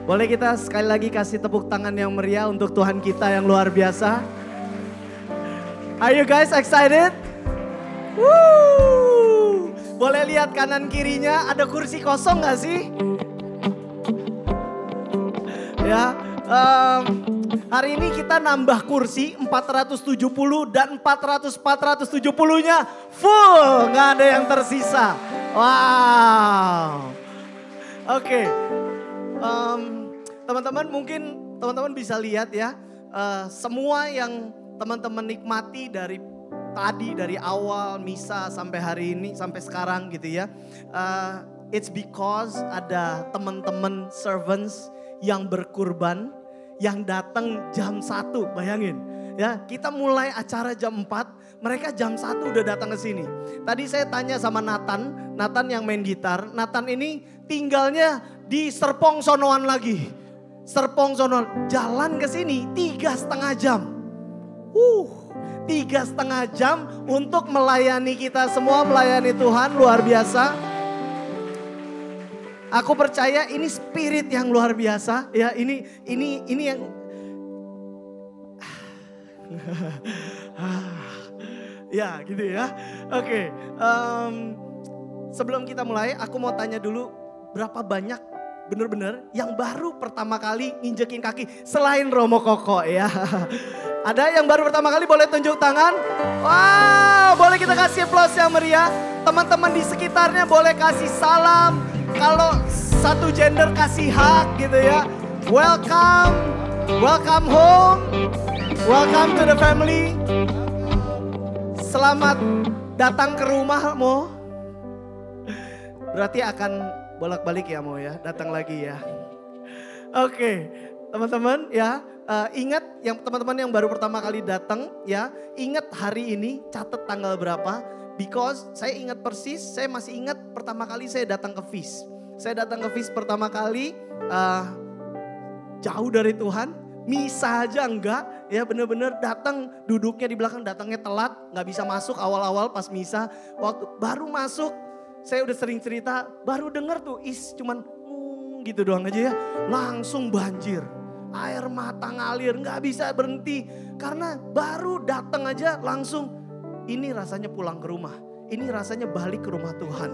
Boleh kita sekali lagi kasih tepuk tangan yang meriah untuk Tuhan kita yang luar biasa. Are you guys excited? Woo! Boleh lihat kanan kirinya ada kursi kosong gak sih? Ya, hari ini kita nambah kursi 470 dan 470-nya full, nggak ada yang tersisa. Wow, oke. Teman-teman mungkin teman-teman bisa lihat ya, semua yang teman-teman nikmati dari tadi, dari awal misa sampai hari ini, sampai sekarang gitu ya. It's because ada teman-teman servants yang berkurban, yang datang jam 1, bayangin. Ya, kita mulai acara jam 4, mereka jam 1 udah datang ke sini. Tadi saya tanya sama Nathan yang main gitar. Nathan ini tinggalnya di Serpong sonoan lagi. Serpong sonoan, jalan ke sini 3,5 jam. 3,5 jam untuk melayani kita semua, melayani Tuhan, luar biasa. Aku percaya ini spirit yang luar biasa. Ya, ini yang ya gitu ya. Oke. Sebelum kita mulai, aku mau tanya dulu, berapa banyak bener-bener yang baru pertama kali nginjekin kaki selain Romo Koko ya? Ada yang baru pertama kali, boleh tunjuk tangan? Wow, boleh kita kasih applause yang meriah. Teman-teman di sekitarnya boleh kasih salam. Kalau satu gender kasih hak gitu ya. Welcome, welcome home, welcome to the family. Selamat datang ke rumah, Mo. Berarti akan bolak-balik ya, Mo ya, datang lagi ya. Oke, teman-teman ya, ingat yang teman-teman yang baru pertama kali datang ya, ingat hari ini, catat tanggal berapa. Because saya ingat persis, saya masih ingat pertama kali saya datang ke Feast. Saya datang ke Feast pertama kali jauh dari Tuhan, misa aja enggak. Ya bener-bener datang, duduknya di belakang, datangnya telat, gak bisa masuk awal-awal pas misa. Waktu baru masuk, saya udah sering cerita, baru denger tuh cuman gitu doang aja ya. Langsung banjir, air mata ngalir, gak bisa berhenti. Karena baru datang aja langsung, ini rasanya pulang ke rumah. Ini rasanya balik ke rumah Tuhan.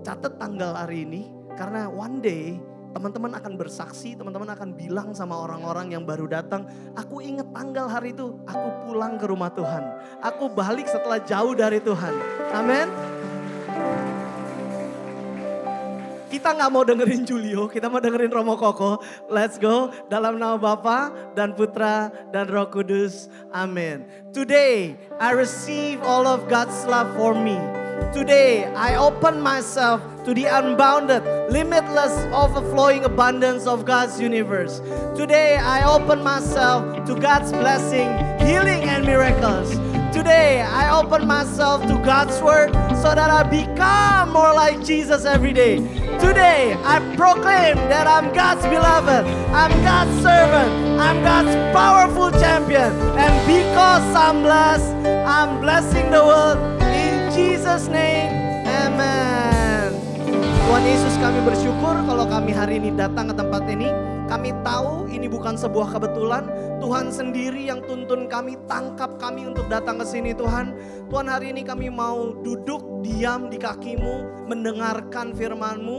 Catat tanggal hari ini, karena one day teman-teman akan bersaksi, teman-teman akan bilang sama orang-orang yang baru datang, aku ingat tanggal hari itu, aku pulang ke rumah Tuhan. Aku balik setelah jauh dari Tuhan. Amin. Kita gak mau dengerin Julio, kita mau dengerin Romo Koko. Let's go, dalam nama Bapa dan Putra dan Roh Kudus. Amin. Today, I receive all of God's love for me. Today, I open myself to the unbounded, limitless, overflowing abundance of God's universe. Today, I open myself to God's blessing, healing and miracles. Today, I open myself to God's word so that I become more like Jesus every day. Today, I proclaim that I'm God's beloved, I'm God's servant, I'm God's powerful champion. And because I'm blessed, I'm blessing the world. In Jesus' name, amen. Tuhan Yesus, kami bersyukur kalau kami hari ini datang ke tempat ini. Kami tahu ini bukan sebuah kebetulan. Tuhan sendiri yang tuntun kami, tangkap kami untuk datang ke sini Tuhan. Tuhan, hari ini kami mau duduk diam di kaki-Mu, mendengarkan firman-Mu,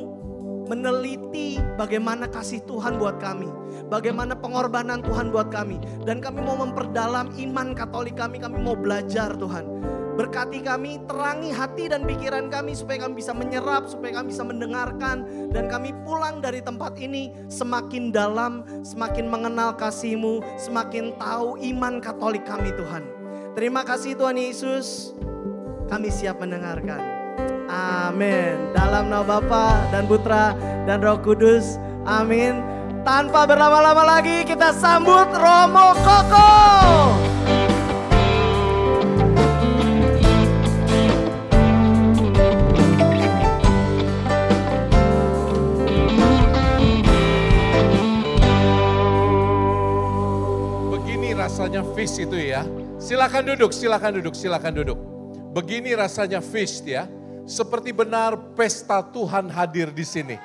meneliti bagaimana kasih Tuhan buat kami, bagaimana pengorbanan Tuhan buat kami. Dan kami mau memperdalam iman Katolik kami mau belajar Tuhan. Berkati kami, terangi hati dan pikiran kami supaya kami bisa menyerap, supaya kami bisa mendengarkan. Dan kami pulang dari tempat ini semakin dalam, semakin mengenal kasih-Mu, semakin tahu iman Katolik kami Tuhan. Terima kasih Tuhan Yesus, kami siap mendengarkan. Amin. Dalam nama Bapa dan Putra dan Roh Kudus. Amin. Tanpa berlama-lama lagi kita sambut Romo Koko. Rasanya feast itu ya. Silakan duduk, silakan duduk, silakan duduk. Begini rasanya feast ya. Seperti benar pesta Tuhan hadir di sini.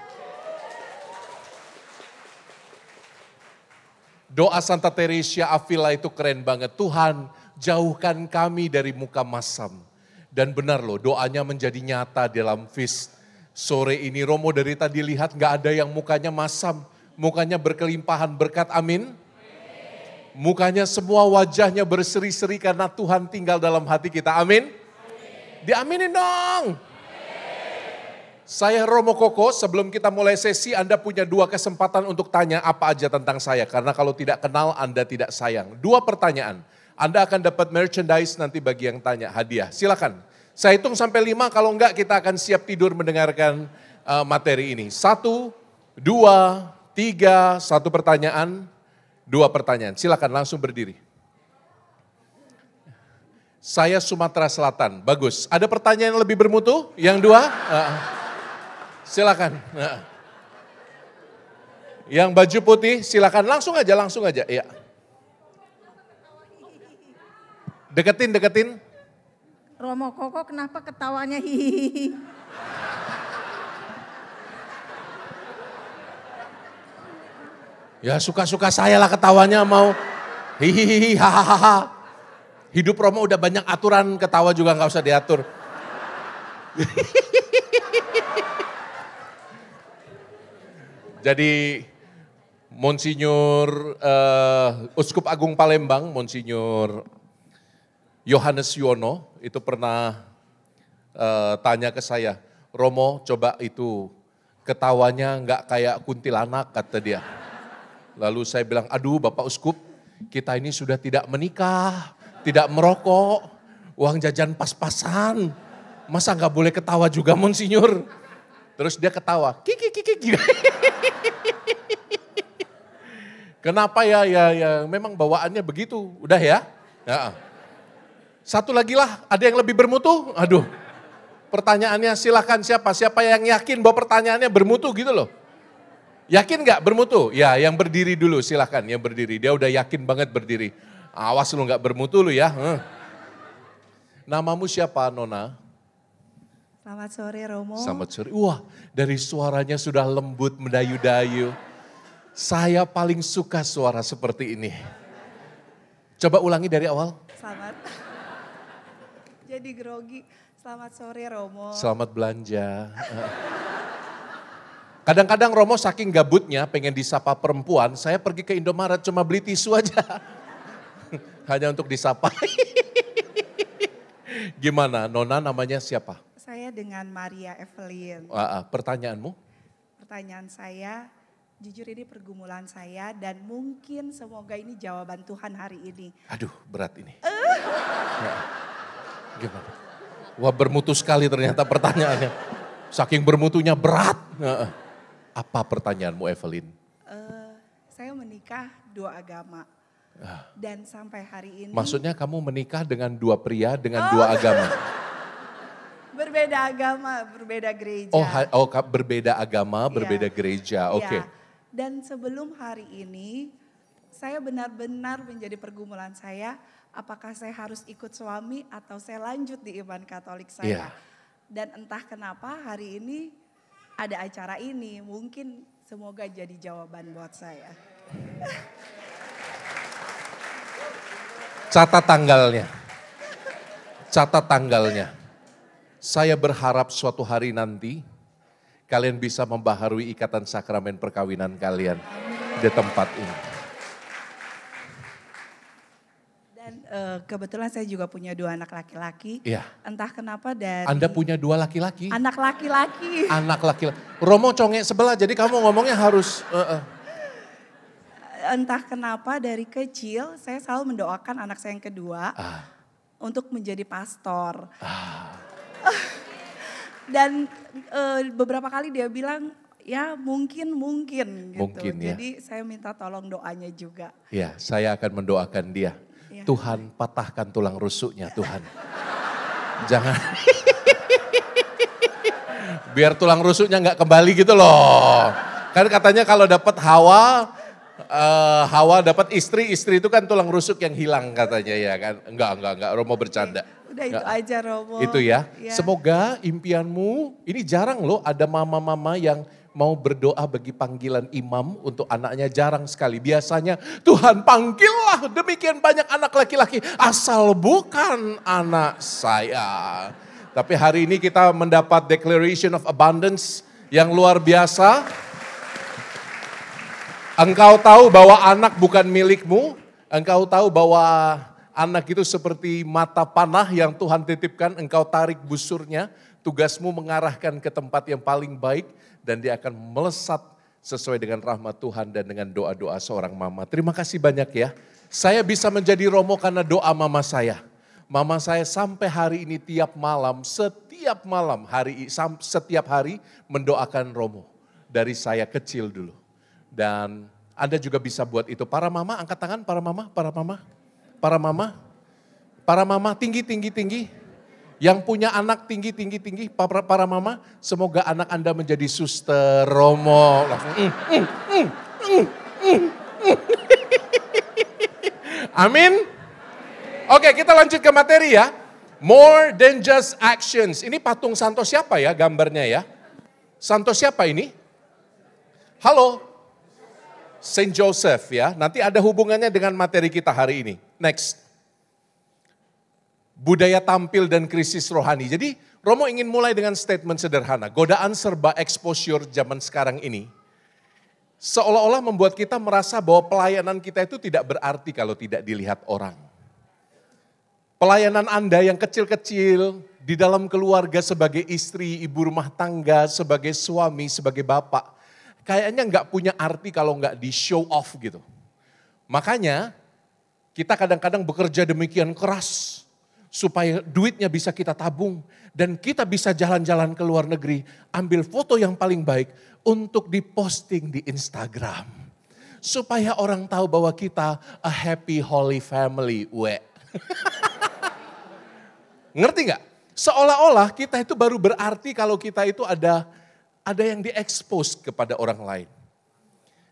Doa Santa Teresia Avila itu keren banget. Tuhan, jauhkan kami dari muka masam. Dan benar loh, doanya menjadi nyata dalam feast. Sore ini Romo dari tadi lihat gak ada yang mukanya masam. Mukanya berkelimpahan berkat, amin. Mukanya semua wajahnya berseri-seri karena Tuhan tinggal dalam hati kita, amin. Diaminin dong. Saya Romo Koko, sebelum kita mulai sesi Anda punya 2 kesempatan untuk tanya apa aja tentang saya. Karena kalau tidak kenal Anda tidak sayang. 2 pertanyaan. Anda akan dapat merchandise nanti bagi yang tanya, hadiah. Silakan. Saya hitung sampai 5, kalau enggak kita akan siap tidur mendengarkan materi ini. 1, 2, 3, 1 pertanyaan, 2 pertanyaan. Silakan langsung berdiri. Saya Sumatera Selatan, bagus. Ada pertanyaan yang lebih bermutu? Yang 2? Silakan. Yang baju putih silakan langsung aja. Ya. Deketin. Romo Koko kenapa ketawanya hihihi? Ya suka-suka saya lah ketawanya mau hihihi hahaha. Hidup Romo udah banyak aturan, ketawa juga gak usah diatur. Jadi Monsinyur Uskup Agung Palembang, Monsinyur Yohanes Yono itu pernah tanya ke saya, Romo coba itu ketawanya nggak kayak kuntilanak kata dia. Lalu saya bilang, aduh Bapak Uskup, kita ini sudah tidak menikah, tidak merokok, uang jajan pas-pasan, masa nggak boleh ketawa juga Monsinyur? Terus dia ketawa, kiki. Kenapa ya memang bawaannya begitu, udah ya. Satu lagi lah, ada yang lebih bermutu? Aduh, pertanyaannya silakan siapa yang yakin bahwa pertanyaannya bermutu gitu loh. Yakin gak bermutu? Ya yang berdiri dulu silakan, yang berdiri. Dia udah yakin banget berdiri. Awas lu gak bermutu lu ya. Namamu siapa Nona? Selamat sore Romo. Selamat sore. Wah, dari suaranya sudah lembut mendayu-dayu. Saya paling suka suara seperti ini. Coba ulangi dari awal. Selamat. Jadi grogi. Selamat sore Romo. Selamat belanja. Kadang-kadang Romo saking gabutnya pengen disapa perempuan, saya pergi ke Indomaret cuma beli tisu aja. Hanya untuk disapa. Gimana, Nona namanya siapa? Saya dengan Maria Evelyn. Pertanyaanmu? Pertanyaan saya, jujur ini pergumulan saya dan mungkin semoga ini jawaban Tuhan hari ini. Aduh berat ini. Gimana? Wah bermutu sekali ternyata pertanyaannya. Saking bermutunya berat. Apa pertanyaanmu Evelyn? Saya menikah 2 agama. Dan sampai hari ini. Maksudnya kamu menikah dengan 2 pria dengan 2 agama? Berbeda agama, berbeda gereja. Berbeda agama, berbeda gereja. Oke. Ya. Dan sebelum hari ini, saya benar-benar menjadi pergumulan saya, apakah saya harus ikut suami atau saya lanjut di iman Katolik saya. Dan entah kenapa hari ini ada acara ini, mungkin semoga jadi jawaban buat saya. Catat tanggalnya. Saya berharap suatu hari nanti kalian bisa membaharui ikatan sakramen perkawinan kalian di tempat ini. Dan kebetulan saya juga punya 2 anak laki-laki. Iya. Entah kenapa dari... Anda punya 2 laki-laki? Anak laki-laki. Anak laki-laki. Romo congek sebelah jadi kamu ngomongnya harus... Entah kenapa dari kecil saya selalu mendoakan anak saya yang kedua untuk menjadi pastor. Dan beberapa kali dia bilang ya mungkin gitu. Mungkin, ya. Jadi saya minta tolong doanya juga. Ya, saya akan mendoakan dia. Ya. Tuhan patahkan tulang rusuknya Tuhan. Jangan. Biar tulang rusuknya nggak kembali gitu loh. Kan katanya kalau dapat Hawa dapat istri itu kan tulang rusuk yang hilang katanya ya kan. Enggak, Romo bercanda. Udah itu aja Romo. Itu ya. Ya. Semoga impianmu, ini jarang loh ada mama-mama yang mau berdoa bagi panggilan imam untuk anaknya? Jarang sekali. Biasanya Tuhan panggillah demikian banyak anak laki-laki asal bukan anak saya. Tapi hari ini kita mendapat declaration of abundance yang luar biasa. Engkau tahu bahwa anak bukan milikmu. Engkau tahu bahwa anak itu seperti mata panah yang Tuhan titipkan. Engkau tarik busurnya. Tugasmu mengarahkan ke tempat yang paling baik. Dan dia akan melesat sesuai dengan rahmat Tuhan dan dengan doa-doa seorang mama. Terima kasih banyak ya. Saya bisa menjadi Romo karena doa mama saya. Mama saya sampai hari ini setiap hari mendoakan Romo. Dari saya kecil dulu. Dan Anda juga bisa buat itu. Para mama, angkat tangan, para mama, tinggi. Yang punya anak tinggi. Para mama, semoga anak Anda menjadi suster Romo. Amin. Oke, kita lanjut ke materi ya. More than just actions. Ini patung santo siapa ya gambarnya ya? Santo siapa ini? Halo? Saint Joseph ya. Nanti ada hubungannya dengan materi kita hari ini. Next. Budaya tampil dan krisis rohani. Jadi Romo ingin mulai dengan statement sederhana. Godaan serba exposure zaman sekarang ini. Seolah-olah membuat kita merasa bahwa pelayanan kita itu tidak berarti kalau tidak dilihat orang. Pelayanan Anda yang kecil-kecil di dalam keluarga sebagai istri, ibu rumah tangga, sebagai suami, sebagai bapak. Kayaknya nggak punya arti kalau nggak di show off gitu. Makanya kita kadang-kadang bekerja demikian keras supaya duitnya bisa kita tabung dan kita bisa jalan-jalan ke luar negeri, ambil foto yang paling baik untuk diposting di Instagram. Supaya orang tahu bahwa kita a happy holy family. Ngerti nggak? Seolah-olah kita itu baru berarti kalau kita itu ada yang diekspos kepada orang lain.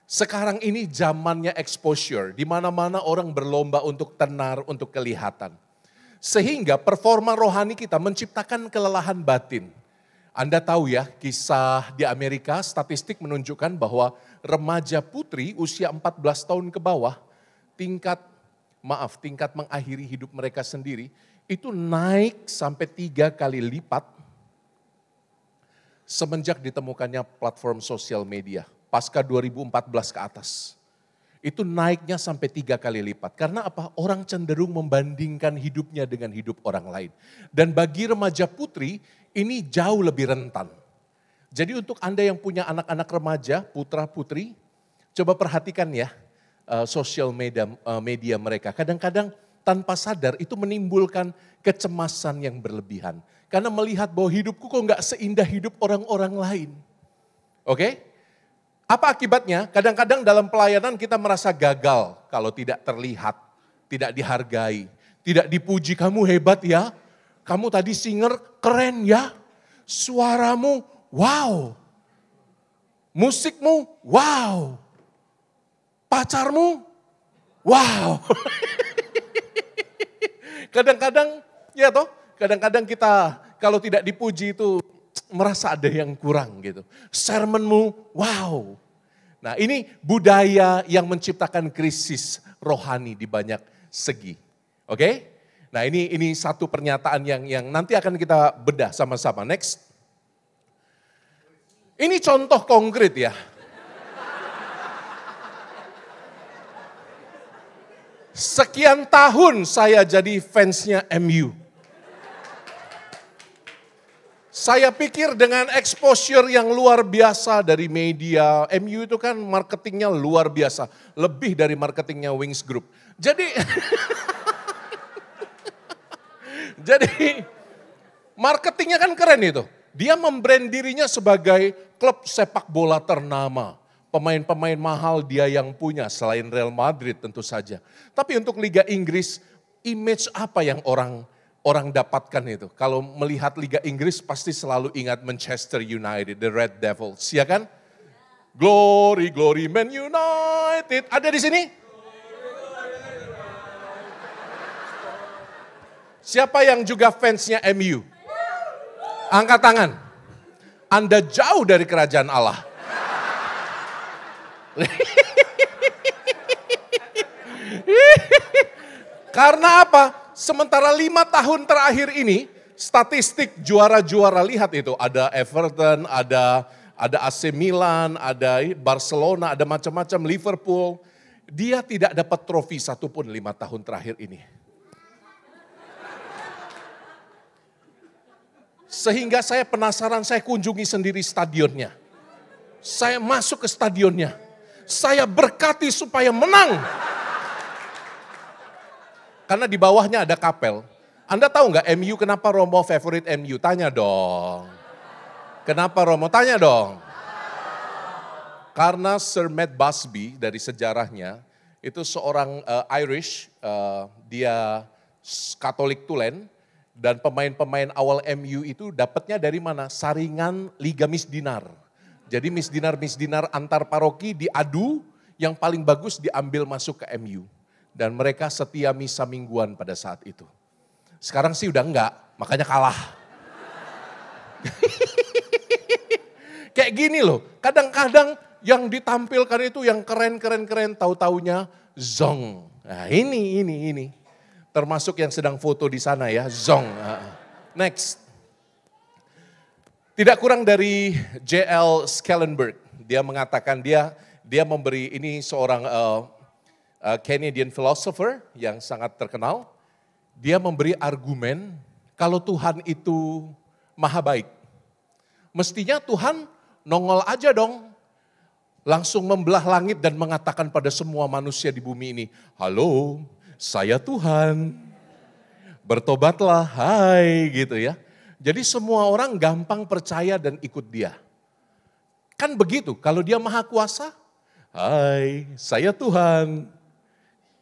Sekarang ini zamannya exposure, di mana-mana orang berlomba untuk tenar, untuk kelihatan. Sehingga performa rohani kita menciptakan kelelahan batin. Anda tahu ya, kisah di Amerika, statistik menunjukkan bahwa remaja putri usia 14 tahun ke bawah, tingkat mengakhiri hidup mereka sendiri, itu naik sampai 3 kali lipat semenjak ditemukannya platform sosial media, pasca 2014 ke atas. Itu naiknya sampai 3 kali lipat. Karena apa? Orang cenderung membandingkan hidupnya dengan hidup orang lain. Dan bagi remaja putri, ini jauh lebih rentan. Jadi untuk Anda yang punya anak-anak remaja, putra putri, coba perhatikan ya sosial media mereka. Kadang-kadang tanpa sadar itu menimbulkan kecemasan yang berlebihan. Karena melihat bahwa hidupku kok nggak seindah hidup orang-orang lain. Oke? Apa akibatnya? Kadang-kadang dalam pelayanan kita merasa gagal kalau tidak terlihat, tidak dihargai, tidak dipuji. Kamu hebat ya, kamu tadi singer keren ya, suaramu wow, musikmu wow, pacarmu wow. Kadang-kadang ya toh, kadang-kadang kita kalau tidak dipuji itu merasa ada yang kurang gitu. Sermonmu wow. Nah ini budaya yang menciptakan krisis rohani di banyak segi. Oke? Nah ini satu pernyataan yang nanti akan kita bedah sama-sama. Next. Ini contoh konkret ya. Sekian tahun saya jadi fansnya MU. Saya pikir dengan exposure yang luar biasa dari media, MU itu kan marketingnya luar biasa. Lebih dari marketingnya Wings Group. Jadi marketingnya kan keren itu. Dia membrand dirinya sebagai klub sepak bola ternama. Pemain-pemain mahal dia yang punya selain Real Madrid tentu saja. Tapi untuk Liga Inggris, image apa yang orang dapatkan itu? Kalau melihat Liga Inggris pasti selalu ingat Manchester United, the Red Devils, ya kan? Glory, glory Man United. Ada di sini? Siapa yang juga fansnya MU? Angkat tangan. Anda jauh dari kerajaan Allah. Karena apa? Sementara 5 tahun terakhir ini, statistik juara-juara, lihat itu, ada Everton, ada AC Milan, ada Barcelona, ada macam-macam, Liverpool. Dia tidak dapat trofi satupun 5 tahun terakhir ini. Sehingga saya penasaran, saya kunjungi sendiri stadionnya. Saya masuk ke stadionnya. Saya berkati supaya menang. Karena di bawahnya ada kapel. Anda tahu nggak MU kenapa Romo favorit MU? Tanya dong. Kenapa Romo? Tanya dong. Karena Sir Matt Busby dari sejarahnya, itu seorang Irish, dia Katolik tulen, dan pemain-pemain awal MU itu dapatnya dari mana? Saringan Liga Misdinar. Jadi misdinar antar paroki diadu, yang paling bagus diambil masuk ke MU. Dan mereka setia misa mingguan pada saat itu. Sekarang sih udah enggak, makanya kalah. Kayak gini loh, kadang-kadang yang ditampilkan itu yang keren, tahu-taunya zong. Nah ini. Termasuk yang sedang foto di sana ya, zong. Next. Tidak kurang dari J.L. Schellenberg, dia mengatakan dia memberi, ini seorang Canadian philosopher yang sangat terkenal. Dia memberi argumen kalau Tuhan itu maha baik. Mestinya Tuhan nongol aja dong. Langsung membelah langit dan mengatakan pada semua manusia di bumi ini, halo, saya Tuhan. Bertobatlah, hai gitu ya. Jadi semua orang gampang percaya dan ikut dia. Kan begitu, kalau dia maha kuasa, hai, saya Tuhan.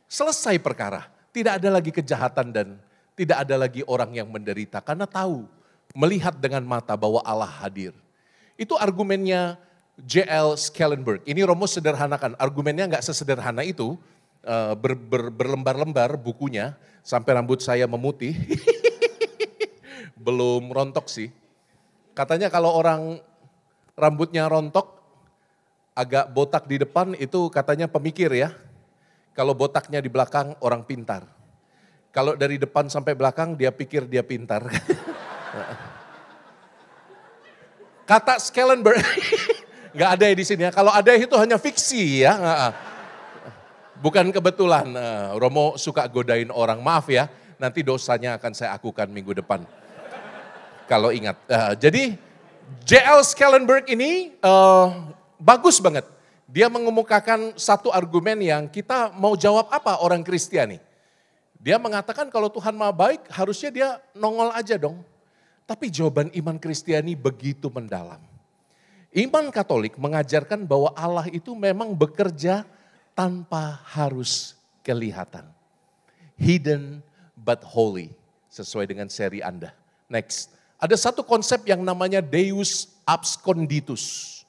Selesai perkara, tidak ada lagi kejahatan dan tidak ada lagi orang yang menderita. Karena tahu, melihat dengan mata bahwa Allah hadir. Itu argumennya J.L. Schellenberg. Ini Romo sederhanakan, argumennya nggak sesederhana itu. Berlembar-lembar bukunya, sampai rambut saya memutih. Belum rontok sih. Katanya kalau orang rambutnya rontok, agak botak di depan itu katanya pemikir ya. Kalau botaknya di belakang orang pintar. Kalau dari depan sampai belakang dia pikir dia pintar. Kata Schellenberg, nggak ada di sini ya. Kalau ada itu hanya fiksi ya. Bukan kebetulan. Romo suka godain orang, maaf ya. Nanti dosanya akan saya akukan minggu depan. Kalau ingat. Jadi J.L. Schellenberg ini bagus banget. Dia mengemukakan satu argumen yang kita mau jawab apa orang Kristiani. Dia mengatakan kalau Tuhan maha baik harusnya dia nongol aja dong. Tapi jawaban iman Kristiani begitu mendalam. Iman Katolik mengajarkan bahwa Allah itu memang bekerja tanpa harus kelihatan. Hidden but holy, sesuai dengan seri Anda. Next, ada satu konsep yang namanya Deus absconditus.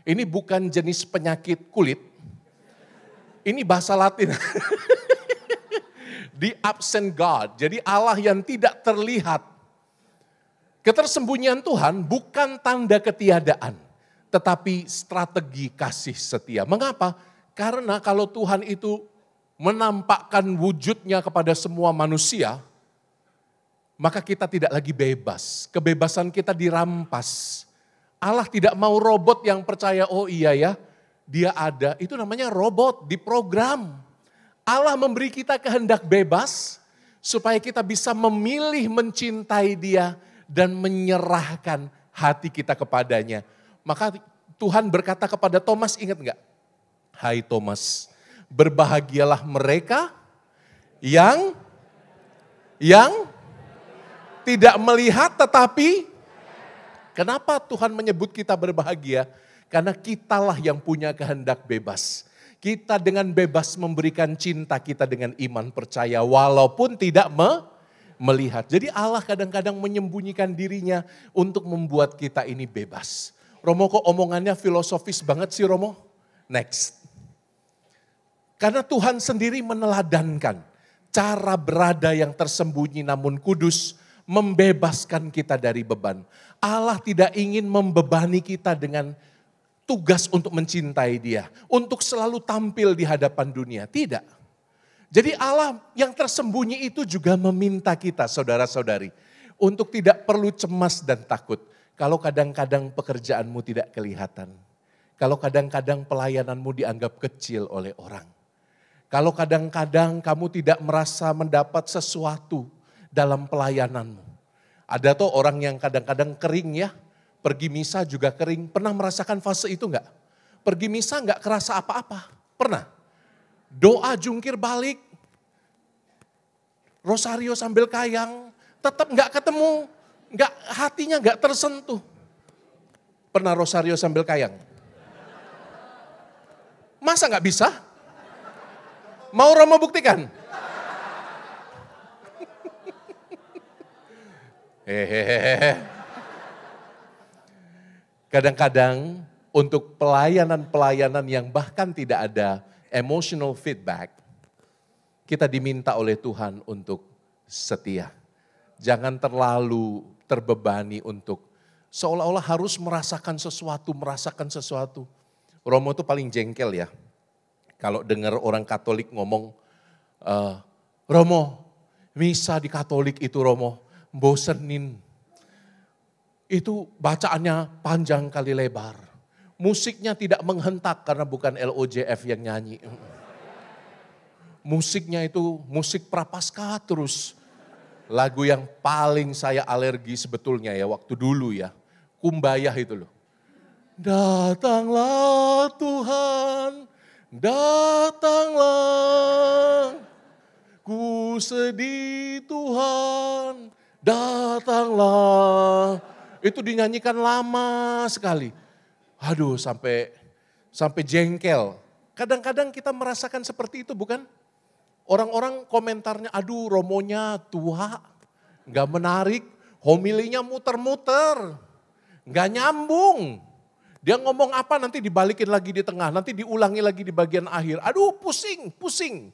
Ini bukan jenis penyakit kulit, ini bahasa Latin. The absent God, jadi Allah yang tidak terlihat. Ketersembunyian Tuhan bukan tanda ketiadaan, tetapi strategi kasih setia. Mengapa? Karena kalau Tuhan itu menampakkan wujudnya kepada semua manusia, maka kita tidak lagi bebas. Kebebasan kita dirampas. Allah tidak mau robot yang percaya, oh iya ya, dia ada. Itu namanya robot, diprogram. Allah memberi kita kehendak bebas, supaya kita bisa memilih mencintai dia, dan menyerahkan hati kita kepadanya. Maka Tuhan berkata kepada Thomas, ingat enggak? Hai Thomas, berbahagialah mereka yang tidak melihat tetapi, kenapa Tuhan menyebut kita berbahagia? Karena kitalah yang punya kehendak bebas. Kita dengan bebas memberikan cinta kita dengan iman percaya walaupun tidak melihat. Jadi Allah kadang-kadang menyembunyikan dirinya untuk membuat kita ini bebas. Romo kok omongannya filosofis banget sih Romo? Next. Karena Tuhan sendiri meneladankan cara berada yang tersembunyi namun kudus, membebaskan kita dari beban. Allah tidak ingin membebani kita dengan tugas untuk mencintai dia, untuk selalu tampil di hadapan dunia. Tidak. Jadi Allah yang tersembunyi itu juga meminta kita, saudara-saudari, untuk tidak perlu cemas dan takut. Kalau kadang-kadang pekerjaanmu tidak kelihatan. Kalau kadang-kadang pelayananmu dianggap kecil oleh orang. Kalau kadang-kadang kamu tidak merasa mendapat sesuatu dalam pelayananmu. Ada tuh orang yang kadang-kadang kering ya, pergi misa juga kering. Pernah merasakan fase itu enggak? Pergi misa enggak kerasa apa-apa? Pernah? Doa jungkir balik, rosario sambil kayang, tetap enggak ketemu, enggak, hatinya enggak tersentuh. Pernah rosario sambil kayang? Masa enggak bisa? Mau Romo buktikan? Hehehe. Kadang-kadang untuk pelayanan-pelayanan yang bahkan tidak ada emotional feedback, kita diminta oleh Tuhan untuk setia. Jangan terlalu terbebani untuk seolah-olah harus merasakan sesuatu. Romo itu paling jengkel ya. Kalau dengar orang Katolik ngomong, Romo, misa di Katolik itu Romo, bosenin. Itu bacaannya panjang kali lebar. Musiknya tidak menghentak karena bukan LOJF yang nyanyi. Musiknya itu musik prapaskah terus. Lagu yang paling saya alergi sebetulnya ya waktu dulu ya. Kumbayah itu loh. Datanglah Tuhan. Datanglah, ku sedih Tuhan, datanglah. Itu dinyanyikan lama sekali. Aduh sampai jengkel. Kadang-kadang kita merasakan seperti itu bukan? Orang-orang komentarnya, aduh romonya tua, gak menarik, homilinya muter-muter, gak nyambung. Dia ngomong apa nanti dibalikin lagi di tengah, nanti diulangi lagi di bagian akhir. Aduh pusing.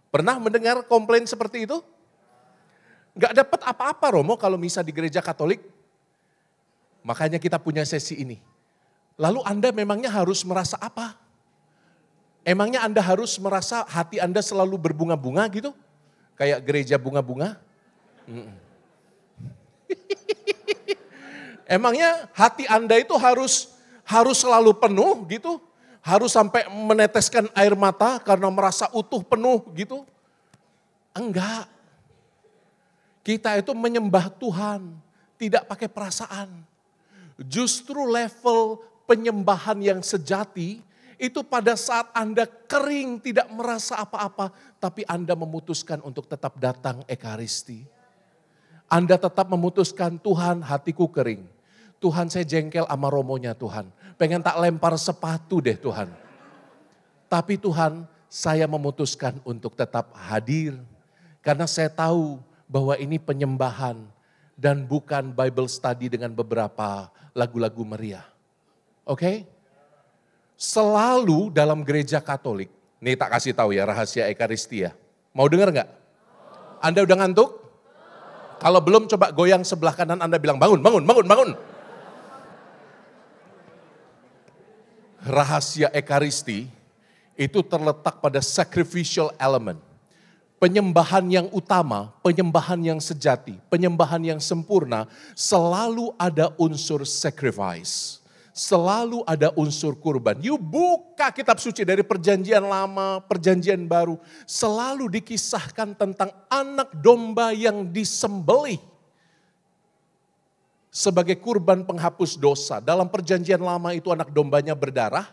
Pernah mendengar komplain seperti itu? Gak dapat apa-apa Romo kalau misa di gereja Katolik. Makanya kita punya sesi ini. Lalu Anda memangnya harus merasa apa? Emangnya Anda harus merasa hati Anda selalu berbunga-bunga gitu? Kayak gereja bunga-bunga? Emangnya hati Anda itu harus selalu penuh gitu? Harus sampai meneteskan air mata karena merasa utuh penuh gitu? Enggak. Kita itu menyembah Tuhan, tidak pakai perasaan. Justru level penyembahan yang sejati itu pada saat Anda kering tidak merasa apa-apa, tapi Anda memutuskan untuk tetap datang Ekaristi. Anda tetap memutuskan, Tuhan hatiku kering. Tuhan saya jengkel sama romonya Tuhan. Pengen tak lempar sepatu deh Tuhan. Tapi Tuhan saya memutuskan untuk tetap hadir. Karena saya tahu bahwa ini penyembahan. Dan bukan Bible study dengan beberapa lagu-lagu meriah. Oke? Selalu dalam gereja Katolik. Nih tak kasih tahu ya rahasia Ekaristia. Mau dengar nggak? Anda udah ngantuk? Kalau belum coba goyang sebelah kanan Anda bilang bangun. Rahasia Ekaristi itu terletak pada sacrificial element. Penyembahan yang utama, penyembahan yang sejati, penyembahan yang sempurna selalu ada unsur sacrifice. Selalu ada unsur kurban. You buka kitab suci dari perjanjian lama, perjanjian baru. Selalu dikisahkan tentang anak domba yang disembelih. Sebagai kurban penghapus dosa. Dalam perjanjian lama itu anak dombanya berdarah.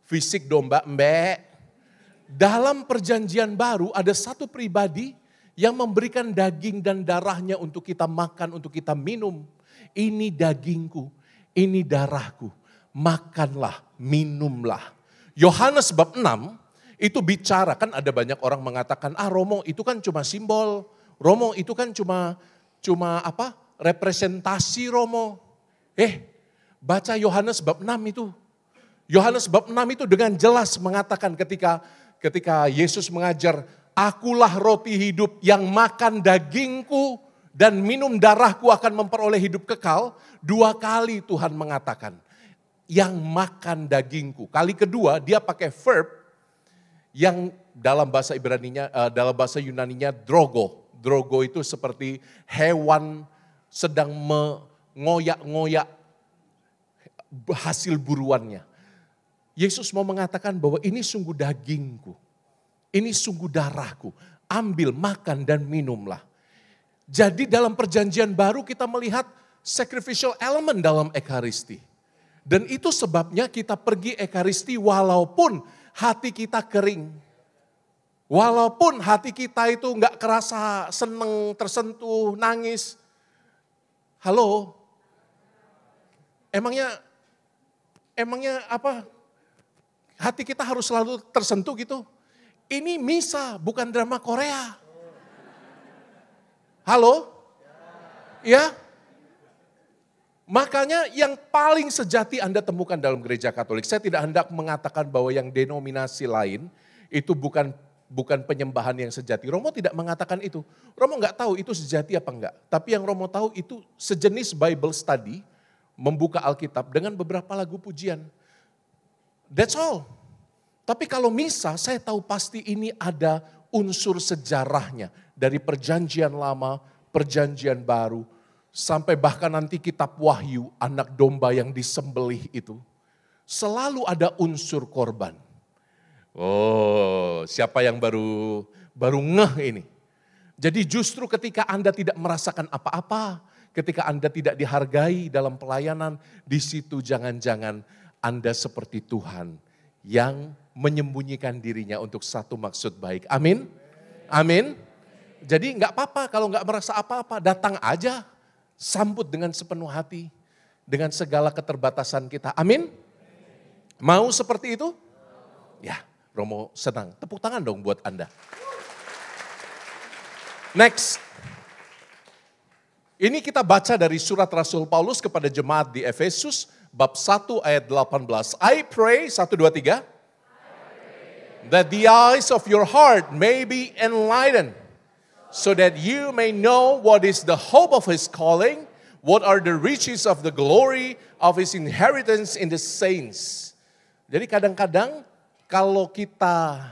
Fisik domba mbek. Dalam perjanjian baru ada satu pribadi yang memberikan daging dan darahnya untuk kita makan, untuk kita minum. Ini dagingku, ini darahku. Makanlah, minumlah. Yohanes bab 6 itu bicara, kan ada banyak orang mengatakan, Romo itu kan cuma simbol. Romo itu kan cuma apa? Representasi Romo. Baca Yohanes bab 6 itu. Yohanes bab 6 itu dengan jelas mengatakan ketika Yesus mengajar, akulah roti hidup yang makan dagingku dan minum darahku akan memperoleh hidup kekal. 2 kali Tuhan mengatakan, yang makan dagingku. Kali kedua dia pakai verb yang dalam bahasa Ibraninya, dalam bahasa Yunaninya drogo. Drogo itu seperti hewan sedang mengoyak-ngoyak hasil buruannya. Yesus mau mengatakan bahwa ini sungguh dagingku, ini sungguh darahku, ambil, makan dan minumlah. Jadi dalam perjanjian baru kita melihat sacrificial element dalam ekaristi. Dan itu sebabnya kita pergi ekaristi walaupun hati kita kering. Walaupun hati kita itu nggak kerasa seneng, tersentuh, nangis. Halo? Emangnya apa? Hati kita harus selalu tersentuh gitu? Ini misa, bukan drama Korea. Halo? Ya? Makanya yang paling sejati Anda temukan dalam gereja Katolik. Saya tidak hendak mengatakan bahwa yang denominasi lain itu bukan penyembahan yang sejati. Romo tidak mengatakan itu. Romo nggak tahu itu sejati apa enggak. Tapi yang Romo tahu itu sejenis Bible study, membuka Alkitab dengan beberapa lagu pujian. That's all. Tapi kalau misa, saya tahu pasti ini ada unsur sejarahnya. Dari perjanjian lama, perjanjian baru, sampai bahkan nanti kitab Wahyu, anak domba yang disembelih itu. Selalu ada unsur korban. Oh, siapa yang baru ngeh ini? Jadi justru ketika Anda tidak merasakan apa-apa, ketika Anda tidak dihargai dalam pelayanan, di situ jangan-jangan Anda seperti Tuhan yang menyembunyikan dirinya untuk satu maksud baik. Amin? Amin? Jadi nggak apa-apa kalau nggak merasa apa-apa, datang aja, sambut dengan sepenuh hati, dengan segala keterbatasan kita. Amin? Mau seperti itu? Ya. Romo senang. Tepuk tangan dong buat Anda. Next. Ini kita baca dari surat Rasul Paulus kepada jemaat di Efesus, bab 1 ayat 18. I pray, 1, 2, 3. That the eyes of your heart may be enlightened, so that you may know what is the hope of his calling, what are the riches of the glory of his inheritance in the saints. Jadi kadang-kadang kalau kita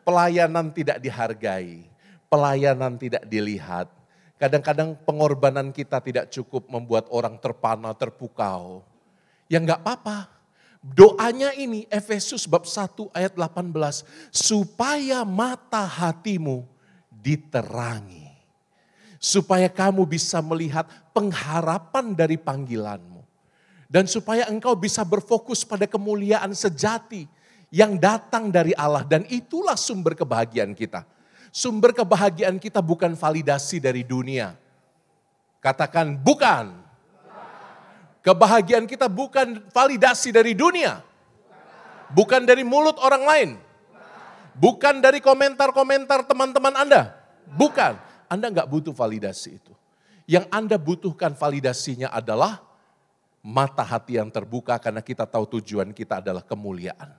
pelayanan tidak dihargai, pelayanan tidak dilihat, kadang-kadang pengorbanan kita tidak cukup membuat orang terpana, terpukau. Ya enggak apa-apa. Doanya ini Efesus bab 1 ayat 18. Supaya mata hatimu diterangi. Supaya kamu bisa melihat pengharapan dari panggilanmu. Dan supaya engkau bisa berfokus pada kemuliaan sejati yang datang dari Allah, dan itulah sumber kebahagiaan kita. Sumber kebahagiaan kita bukan validasi dari dunia. Katakan bukan. Kebahagiaan kita bukan validasi dari dunia. Bukan dari mulut orang lain. Bukan dari komentar-komentar teman-teman Anda. Bukan. Anda nggak butuh validasi itu. Yang Anda butuhkan validasinya adalah mata hati yang terbuka, karena kita tahu tujuan kita adalah kemuliaan.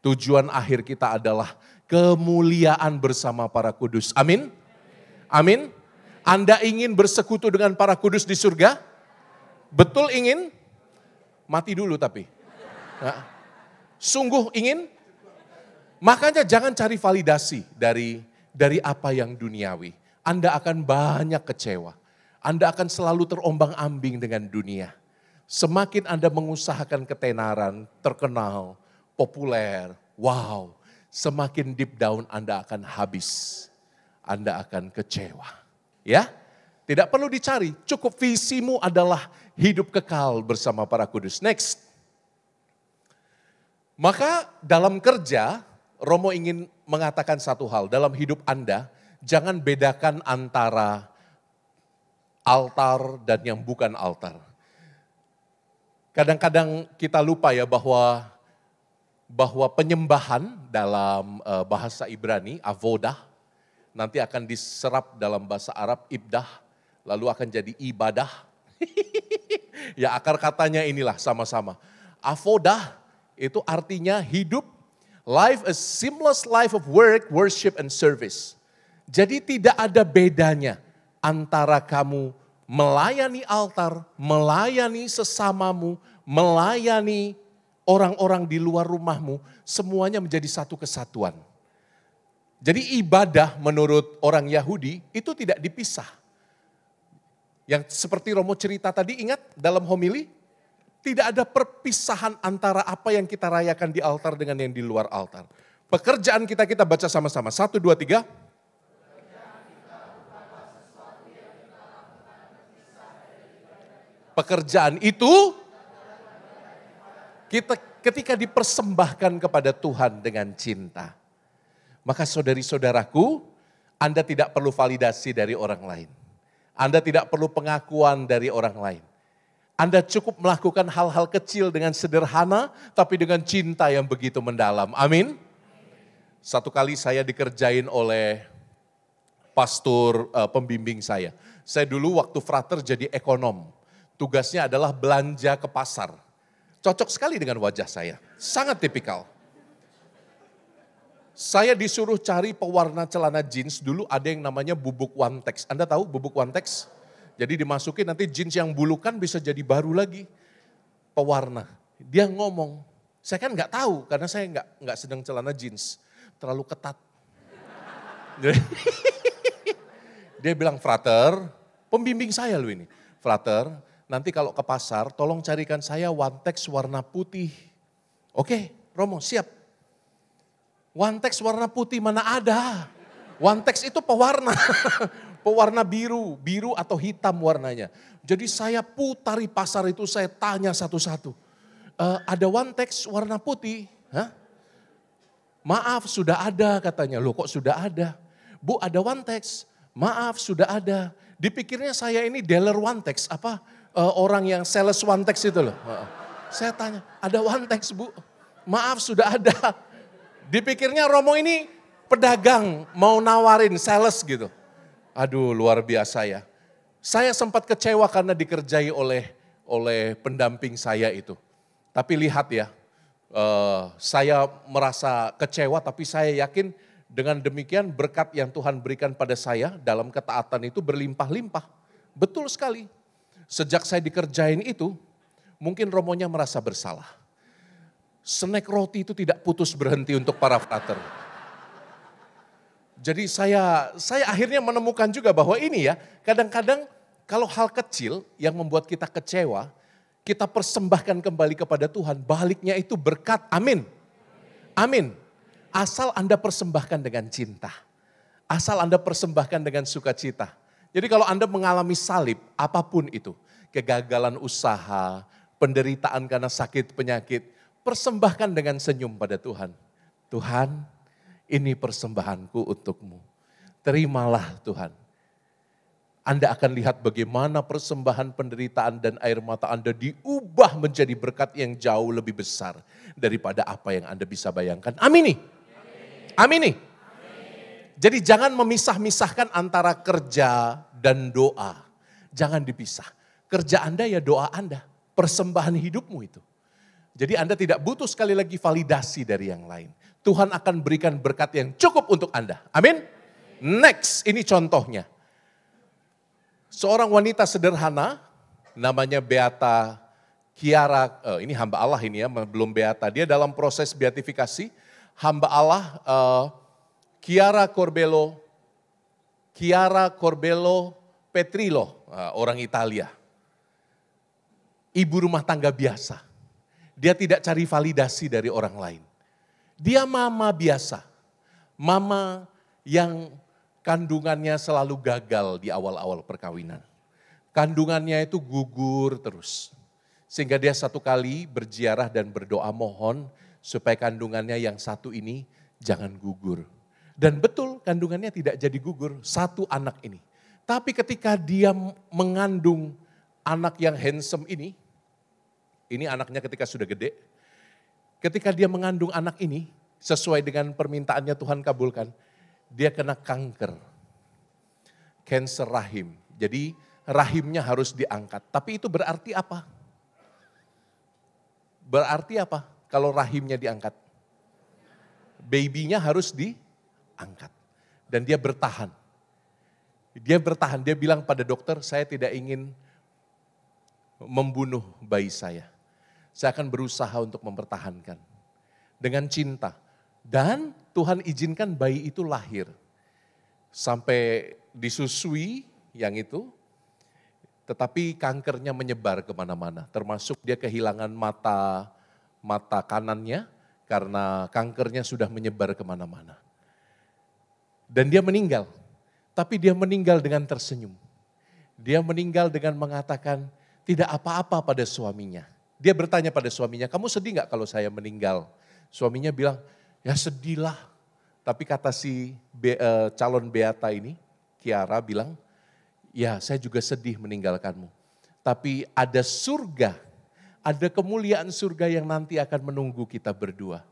Tujuan akhir kita adalah kemuliaan bersama para kudus. Amin? Amin? Anda ingin bersekutu dengan para kudus di surga? Betul ingin? Mati dulu tapi. Nah, sungguh ingin? Makanya jangan cari validasi dari apa yang duniawi. Anda akan banyak kecewa. Anda akan selalu terombang-ambing dengan dunia. Semakin Anda mengusahakan ketenaran, terkenal, populer, wow, semakin deep down Anda akan habis. Anda akan kecewa. Ya, tidak perlu dicari, cukup visimu adalah hidup kekal bersama para kudus. Next. Maka dalam kerja, Romo ingin mengatakan satu hal, dalam hidup Anda, jangan bedakan antara altar dan yang bukan altar. Kadang-kadang kita lupa ya bahwa penyembahan dalam bahasa Ibrani, avodah, nanti akan diserap dalam bahasa Arab, ibdah, lalu akan jadi ibadah. Ya akar katanya inilah sama-sama. Avodah itu artinya hidup, life, a seamless life of work, worship, and service. Jadi tidak ada bedanya antara kamu melayani altar, melayani sesamamu, melayani orang-orang di luar rumahmu, semuanya menjadi satu kesatuan. Jadi ibadah menurut orang Yahudi itu tidak dipisah. Yang seperti Romo cerita tadi, ingat dalam homili, tidak ada perpisahan antara apa yang kita rayakan di altar dengan yang di luar altar. Pekerjaan kita baca sama-sama. 1, 2, 3. Pekerjaan itu kita ketika dipersembahkan kepada Tuhan dengan cinta. Maka saudari-saudaraku, Anda tidak perlu validasi dari orang lain. Anda tidak perlu pengakuan dari orang lain. Anda cukup melakukan hal-hal kecil dengan sederhana, tapi dengan cinta yang begitu mendalam. Amin. Satu kali saya dikerjain oleh pastor pembimbing saya. Saya dulu waktu frater jadi ekonom. Tugasnya adalah belanja ke pasar. Cocok sekali dengan wajah saya, sangat tipikal. Saya disuruh cari pewarna celana jeans, dulu ada yang namanya bubuk Wantex. Anda tahu bubuk Wantex? Jadi dimasukin nanti jeans yang bulukan bisa jadi baru lagi. Pewarna. Dia ngomong, saya kan nggak tahu karena saya nggak sedang celana jeans. Terlalu ketat. Dia bilang, frater, pembimbing saya loh ini. Frater, nanti kalau ke pasar tolong carikan saya Wantex warna putih. Oke, Romo siap. Wantex warna putih mana ada. Wantex itu pewarna. Pewarna biru atau hitam warnanya. Jadi saya putari pasar itu, saya tanya satu-satu. Ada Wantex warna putih? Hah? Maaf sudah ada katanya. Loh kok sudah ada? Bu ada Wantex? Maaf sudah ada. Dipikirnya saya ini dealer Wantex, apa orang yang sales Wantex itu loh. Saya tanya, ada Wantex Bu? Maaf sudah ada. Dipikirnya Romo ini pedagang mau nawarin sales gitu. Aduh luar biasa ya. Saya sempat kecewa karena dikerjai oleh pendamping saya itu. Tapi lihat ya, saya merasa kecewa tapi saya yakin dengan demikian berkat yang Tuhan berikan pada saya dalam ketaatan itu berlimpah-limpah. Betul sekali. Sejak saya dikerjain itu, mungkin Romonya merasa bersalah. Snack roti itu tidak putus berhenti untuk para frater. Jadi saya akhirnya menemukan juga bahwa ini ya, kadang-kadang kalau hal kecil yang membuat kita kecewa, kita persembahkan kembali kepada Tuhan, baliknya itu berkat. Amin. Amin. Asal Anda persembahkan dengan cinta. Asal Anda persembahkan dengan sukacita. Jadi kalau Anda mengalami salib, apapun itu, kegagalan usaha, penderitaan karena sakit penyakit, persembahkan dengan senyum pada Tuhan. Tuhan, ini persembahanku untukmu. Terimalah Tuhan. Anda akan lihat bagaimana persembahan penderitaan dan air mata Anda diubah menjadi berkat yang jauh lebih besar daripada apa yang Anda bisa bayangkan. Amini. Amini. Jadi jangan memisah-misahkan antara kerja dan doa. Jangan dipisah. Kerja Anda ya doa Anda. Persembahan hidupmu itu. Jadi Anda tidak butuh sekali lagi validasi dari yang lain. Tuhan akan berikan berkat yang cukup untuk Anda. Amin. Next, ini contohnya. Seorang wanita sederhana, namanya Beata Kiara, ini hamba Allah ini ya, belum Beata. Dia dalam proses beatifikasi, hamba Allah Kiara Corbello Petrillo, orang Italia. Ibu rumah tangga biasa. Dia tidak cari validasi dari orang lain. Dia mama biasa. Mama yang kandungannya selalu gagal di awal-awal perkawinan. Kandungannya itu gugur terus. Sehingga dia satu kali berziarah dan berdoa mohon supaya kandungannya yang satu ini jangan gugur. Dan betul kandungannya tidak jadi gugur, satu anak ini. Tapi ketika dia mengandung anak yang handsome ini anaknya ketika sudah gede, ketika dia mengandung anak ini, sesuai dengan permintaannya Tuhan kabulkan, dia kena kanker, kanker rahim. Jadi rahimnya harus diangkat. Tapi itu berarti apa? Berarti apa kalau rahimnya diangkat? Babynya harus diangkat. Dan dia bertahan. Dia bilang pada dokter, saya tidak ingin membunuh bayi saya. Saya akan berusaha untuk mempertahankan dengan cinta. Dan Tuhan izinkan bayi itu lahir. Sampai disusui yang itu, tetapi kankernya menyebar kemana-mana. Termasuk dia kehilangan mata kanannya karena kankernya sudah menyebar kemana-mana. Dan dia meninggal, tapi dia meninggal dengan tersenyum. Dia meninggal dengan mengatakan tidak apa-apa pada suaminya. Dia bertanya pada suaminya, kamu sedih gak kalau saya meninggal? Suaminya bilang, ya sedihlah. Tapi kata si calon beata ini, Kiara bilang, ya saya juga sedih meninggalkanmu. Tapi ada surga, ada kemuliaan surga yang nanti akan menunggu kita berdua.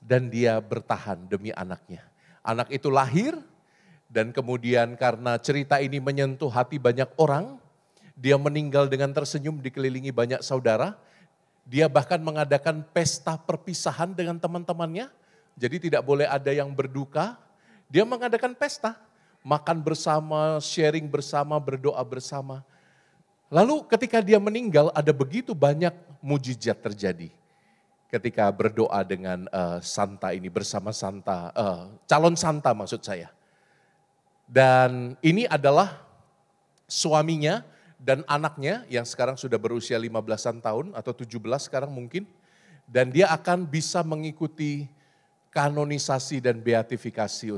Dan dia bertahan demi anaknya. Anak itu lahir dan kemudian karena cerita ini menyentuh hati banyak orang, dia meninggal dengan tersenyum dikelilingi banyak saudara. Dia bahkan mengadakan pesta perpisahan dengan teman-temannya. Jadi tidak boleh ada yang berduka. Dia mengadakan pesta, makan bersama, sharing bersama, berdoa bersama. Lalu ketika dia meninggal ada begitu banyak mujizat terjadi. Ketika berdoa dengan Santa ini bersama Santa, calon Santa maksud saya. Dan ini adalah suaminya dan anaknya yang sekarang sudah berusia 15-an tahun atau 17 sekarang mungkin. Dan dia akan bisa mengikuti kanonisasi dan beatifikasi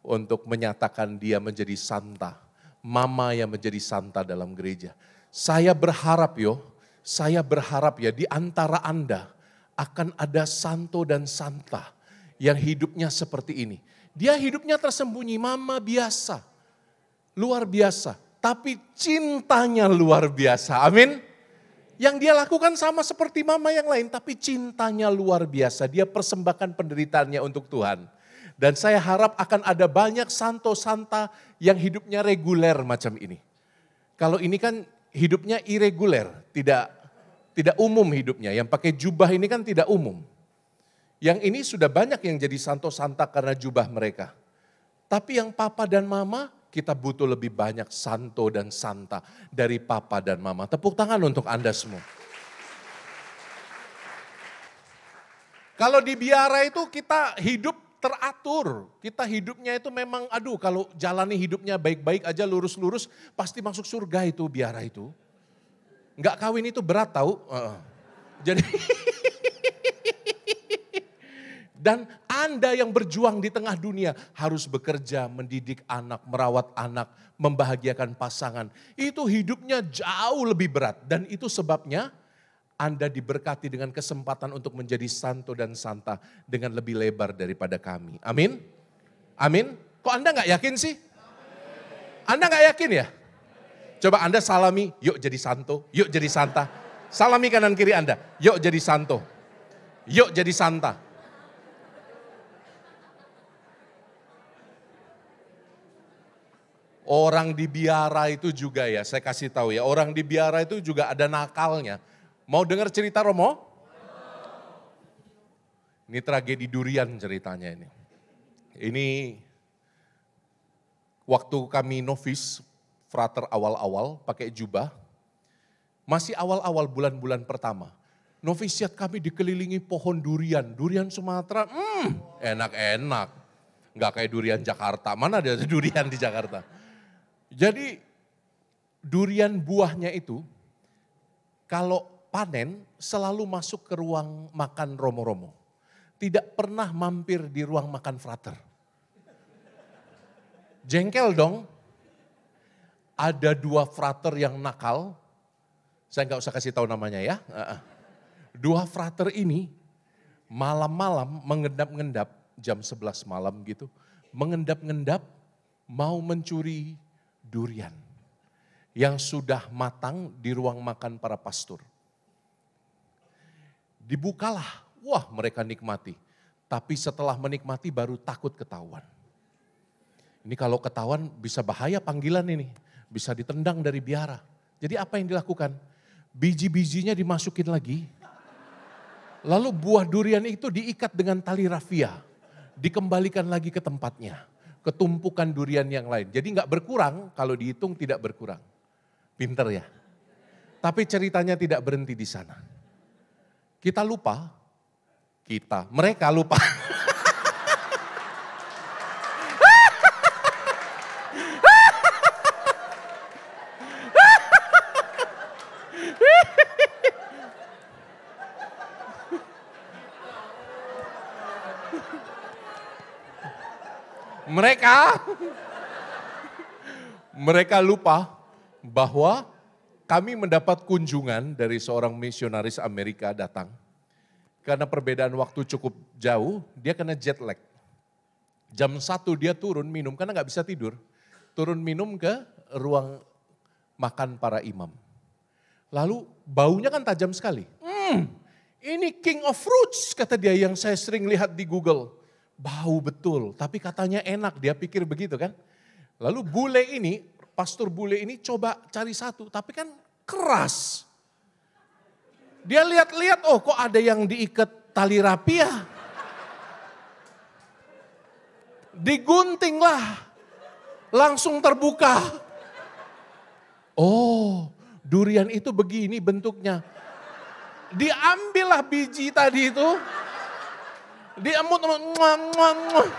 untuk menyatakan dia menjadi santa. Mama yang menjadi santa dalam gereja. Saya berharap ya di antara Anda akan ada santo dan santa yang hidupnya seperti ini. Dia hidupnya tersembunyi, mama biasa, luar biasa. Tapi cintanya luar biasa, amin. Yang dia lakukan sama seperti mama yang lain, tapi cintanya luar biasa. Dia persembahkan penderitaannya untuk Tuhan. Dan saya harap akan ada banyak santo-santa yang hidupnya reguler macam ini. Kalau ini kan hidupnya irreguler, tidak umum hidupnya. Yang pakai jubah ini kan tidak umum. Yang ini sudah banyak yang jadi santo-santa karena jubah mereka. Tapi yang papa dan mama, kita butuh lebih banyak santo dan santa dari papa dan mama. Tepuk tangan untuk Anda semua. Kalau di biara itu kita hidup teratur. Kita hidupnya itu memang kalau jalani hidupnya baik-baik aja lurus-lurus pasti masuk surga itu biara itu. Enggak kawin itu berat tahu. Jadi dan Anda yang berjuang di tengah dunia harus bekerja, mendidik anak, merawat anak, membahagiakan pasangan. Itu hidupnya jauh lebih berat dan itu sebabnya Anda diberkati dengan kesempatan untuk menjadi santo dan santa dengan lebih lebar daripada kami. Amin? Amin? Kok Anda gak yakin sih? Anda gak yakin ya? Coba Anda salami, yuk jadi santo, yuk jadi santa. Salami kanan kiri Anda, yuk jadi santo, yuk jadi santa. Orang di biara itu juga ya, saya kasih tahu ya, orang di biara itu juga ada nakalnya. Mau dengar cerita Romo? Ini tragedi durian ceritanya ini. Ini waktu kami novis, frater awal-awal pakai jubah, masih awal-awal bulan-bulan pertama. Novisiat kami dikelilingi pohon durian, durian Sumatera, enak-enak. Nggak kayak durian Jakarta, mana ada durian di Jakarta. Jadi durian buahnya itu kalau panen selalu masuk ke ruang makan Romo-Romo. Tidak pernah mampir di ruang makan frater. Jengkel dong. Ada 2 frater yang nakal. Saya nggak usah kasih tahu namanya ya. 2 frater ini malam-malam mengendap-ngendap jam 11 malam gitu. Mengendap-ngendap mau mencuri durian yang sudah matang di ruang makan para pastor. Dibukalah, wah mereka nikmati. Tapi setelah menikmati baru takut ketahuan. Ini kalau ketahuan bisa bahaya panggilan ini. Bisa ditendang dari biara. Jadi apa yang dilakukan? Biji-bijinya dimasukin lagi. Lalu buah durian itu diikat dengan tali rafia. Dikembalikan lagi ke tempatnya. Ketumpukan durian yang lain. Jadi nggak berkurang, kalau dihitung tidak berkurang. Pinter ya. Tapi ceritanya tidak berhenti di sana. Mereka lupa. Mereka lupa bahwa kami mendapat kunjungan dari seorang misionaris Amerika datang. Karena perbedaan waktu cukup jauh, dia kena jet lag. Jam 1 dia turun minum, karena gak bisa tidur. Turun minum ke ruang makan para imam. Lalu baunya kan tajam sekali. Ini king of fruits, kata dia yang saya sering lihat di Google. Bau betul, tapi katanya enak, dia pikir begitu kan. Lalu pastor bule ini coba cari satu, tapi kan keras. Dia lihat-lihat, oh kok ada yang diikat tali rapi ya. Digunting lah, langsung terbuka. Oh, durian itu begini bentuknya. Diambillah biji tadi itu. Diemut-emut.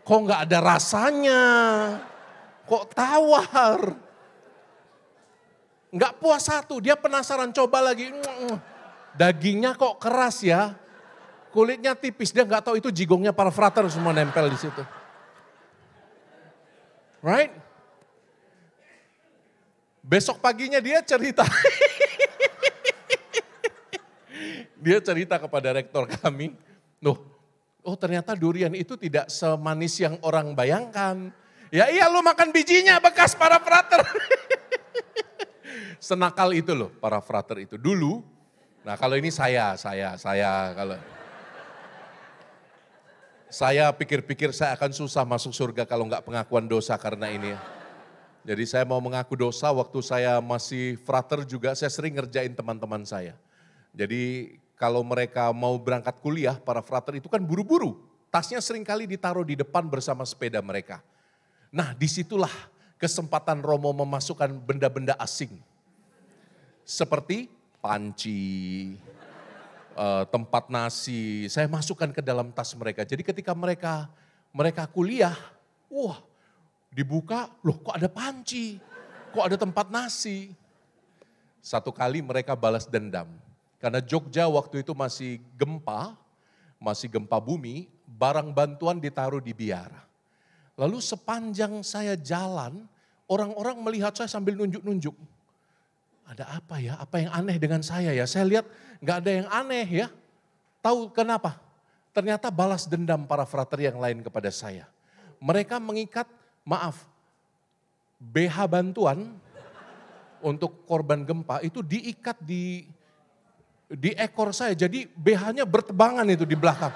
Kok nggak ada rasanya? Kok tawar? Nggak puas satu, dia penasaran coba lagi. Dagingnya kok keras ya? Kulitnya tipis, dia nggak tahu itu jigongnya para frater semua nempel di situ. Right? Besok paginya dia cerita. Dia cerita kepada rektor kami, oh ternyata durian itu tidak semanis yang orang bayangkan. Ya iya lu makan bijinya bekas para frater. Senakal itu loh para frater itu dulu. Nah kalau ini saya kalau saya pikir-pikir saya akan susah masuk surga kalau nggak pengakuan dosa karena ini. Jadi saya mau mengaku dosa waktu saya masih frater juga saya sering ngerjain teman-teman saya. Jadi kalau mereka mau berangkat kuliah, para frater itu kan buru-buru. Tasnya seringkali ditaruh di depan bersama sepeda mereka. Nah disitulah kesempatan Romo memasukkan benda-benda asing. Seperti panci, tempat nasi, saya masukkan ke dalam tas mereka. Jadi ketika mereka kuliah, wah dibuka, loh kok ada panci, kok ada tempat nasi. Satu kali mereka balas dendam. Karena Jogja waktu itu masih gempa bumi, barang bantuan ditaruh di biara. Lalu sepanjang saya jalan, orang-orang melihat saya sambil nunjuk-nunjuk. Ada apa ya, apa yang aneh dengan saya ya? Saya lihat gak ada yang aneh ya. Tahu kenapa? Ternyata balas dendam para frater yang lain kepada saya. Mereka mengikat, BH bantuan untuk korban gempa itu diikat di ekor saya, jadi BH-nya bertebangan itu di belakang.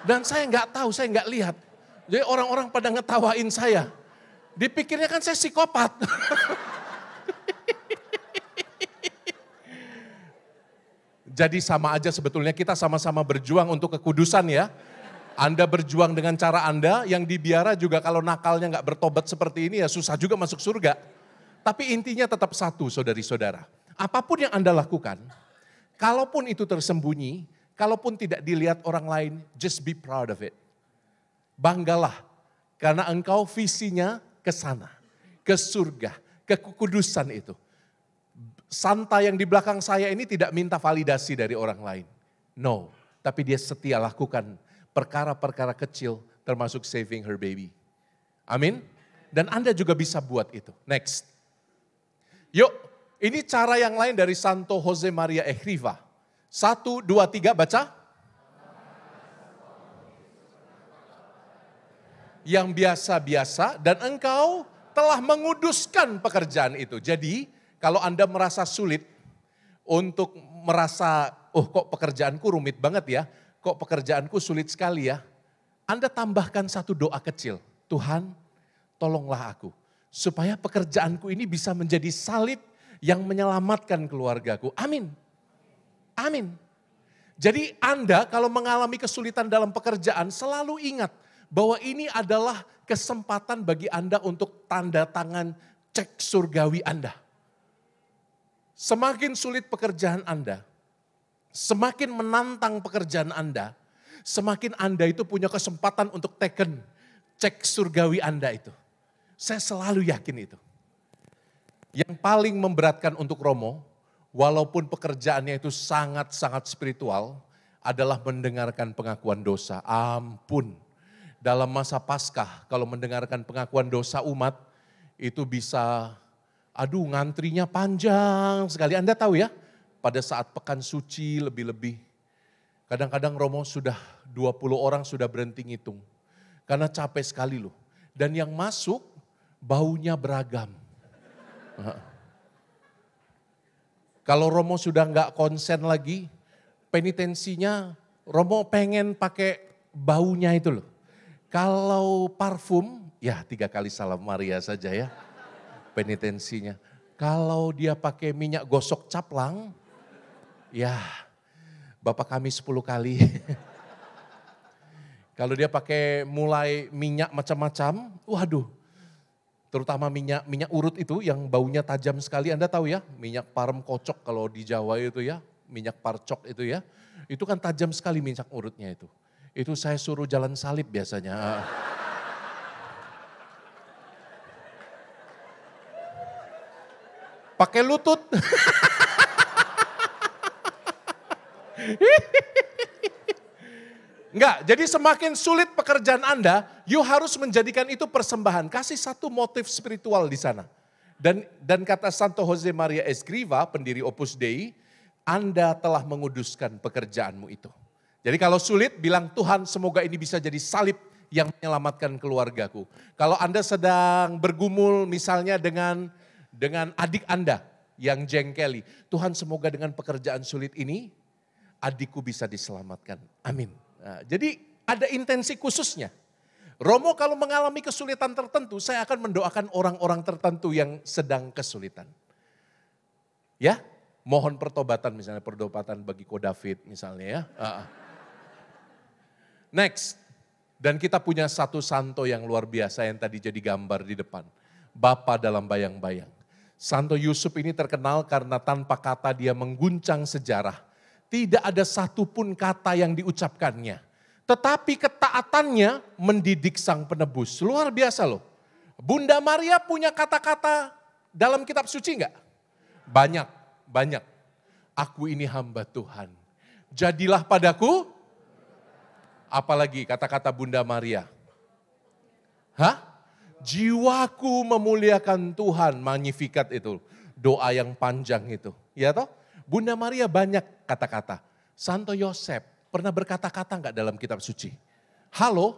Dan saya nggak tahu, saya nggak lihat. Jadi orang-orang pada ngetawain saya. Dipikirnya kan saya psikopat. Jadi sama aja sebetulnya kita sama-sama berjuang untuk kekudusan ya. Anda berjuang dengan cara Anda, yang dibiara juga kalau nakalnya nggak bertobat seperti ini ya susah juga masuk surga. Tapi intinya tetap satu saudari-saudara. Apapun yang Anda lakukan, kalaupun itu tersembunyi, kalaupun tidak dilihat orang lain, just be proud of it. Banggalah, karena engkau visinya ke sana, ke surga, ke kekudusan itu. Santa yang di belakang saya ini tidak minta validasi dari orang lain. No, tapi dia setia lakukan perkara-perkara kecil termasuk saving her baby. Amin. Dan Anda juga bisa buat itu. Next. Yuk. Ini cara yang lain dari Santo Jose Maria Escrivá. 1, 2, 3 baca. Yang biasa-biasa dan engkau telah menguduskan pekerjaan itu. Jadi kalau Anda merasa sulit untuk merasa, kok pekerjaanku rumit banget ya. Kok pekerjaanku sulit sekali ya. Anda tambahkan satu doa kecil. Tuhan tolonglah aku. Supaya pekerjaanku ini bisa menjadi salib yang menyelamatkan keluargaku. Amin. Amin. Jadi Anda kalau mengalami kesulitan dalam pekerjaan selalu ingat bahwa ini adalah kesempatan bagi Anda untuk tanda tangan cek surgawi Anda. Semakin sulit pekerjaan Anda, semakin menantang pekerjaan Anda, semakin Anda itu punya kesempatan untuk taken cek surgawi Anda itu. Saya selalu yakin itu. Yang paling memberatkan untuk Romo, walaupun pekerjaannya itu sangat-sangat spiritual, adalah mendengarkan pengakuan dosa. Ampun, dalam masa Paskah kalau mendengarkan pengakuan dosa umat, itu bisa, ngantrinya panjang sekali. Anda tahu ya, pada saat pekan suci lebih-lebih. Kadang-kadang Romo sudah 20 orang sudah berhenti ngitung. Karena capek sekali loh. Dan yang masuk baunya beragam. Kalau Romo sudah nggak konsen lagi, penitensinya Romo pengen pakai baunya itu loh. Kalau parfum, ya 3 kali salam Maria saja ya penitensinya. Kalau dia pakai minyak gosok caplang, ya Bapak kami 10 kali. Kalau dia pakai mulai minyak macam-macam, waduh. Terutama minyak urut itu yang baunya tajam sekali, Anda tahu ya, minyak parem kocok kalau di Jawa itu ya, minyak parcok itu ya. Itu kan tajam sekali minyak urutnya itu. Itu saya suruh jalan salib biasanya. Pakai lutut. Enggak, jadi semakin sulit pekerjaan Anda, you harus menjadikan itu persembahan. Kasih satu motif spiritual di sana. Dan kata Santo Jose Maria Escriva, pendiri Opus Dei, Anda telah menguduskan pekerjaanmu itu. Jadi kalau sulit, bilang Tuhan semoga ini bisa jadi salib yang menyelamatkan keluargaku. Kalau Anda sedang bergumul misalnya dengan adik Anda yang jengkeli. Tuhan semoga dengan pekerjaan sulit ini, adikku bisa diselamatkan. Amin. Nah, jadi ada intensi khususnya. Romo kalau mengalami kesulitan tertentu, saya akan mendoakan orang-orang tertentu yang sedang kesulitan. Ya, mohon pertobatan misalnya, pertobatan bagi Ko David misalnya ya. Next, dan kita punya satu santo yang luar biasa yang tadi jadi gambar di depan. Bapa dalam bayang-bayang. Santo Yusuf ini terkenal karena tanpa kata dia mengguncang sejarah. Tidak ada satupun kata yang diucapkannya. Tetapi ketaatannya mendidik sang penebus. Luar biasa loh. Bunda Maria punya kata-kata dalam kitab suci enggak? Banyak, banyak. Aku ini hamba Tuhan. Jadilah padaku. Apalagi kata-kata Bunda Maria. Jiwaku memuliakan Tuhan. Magnificat itu. Doa yang panjang itu. Ya toh? Bunda Maria banyak kata-kata. Santo Yosef pernah berkata-kata enggak dalam kitab suci? Halo?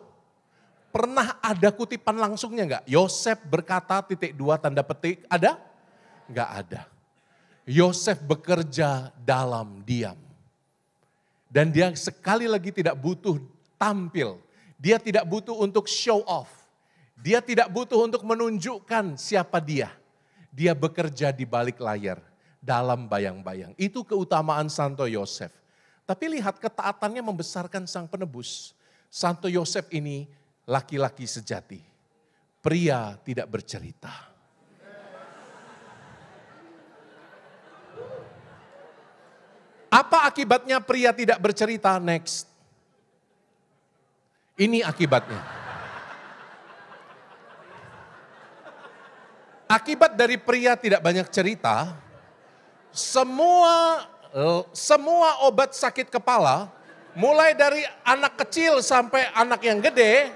Pernah ada kutipan langsungnya enggak? Yosef berkata titik 2 tanda petik, ada? Enggak ada. Yosef bekerja dalam diam. Dan dia sekali lagi tidak butuh tampil. Dia tidak butuh untuk show off. Dia tidak butuh untuk menunjukkan siapa dia. Dia bekerja di balik layar. Dalam bayang-bayang. Itu keutamaan Santo Yosef. Tapi lihat ketaatannya membesarkan sang penebus. Santo Yosef ini laki-laki sejati. Pria tidak bercerita. Apa akibatnya pria tidak bercerita? Next. Ini akibatnya. Akibat dari pria tidak banyak cerita, semua obat sakit kepala, mulai dari anak kecil sampai anak yang gede,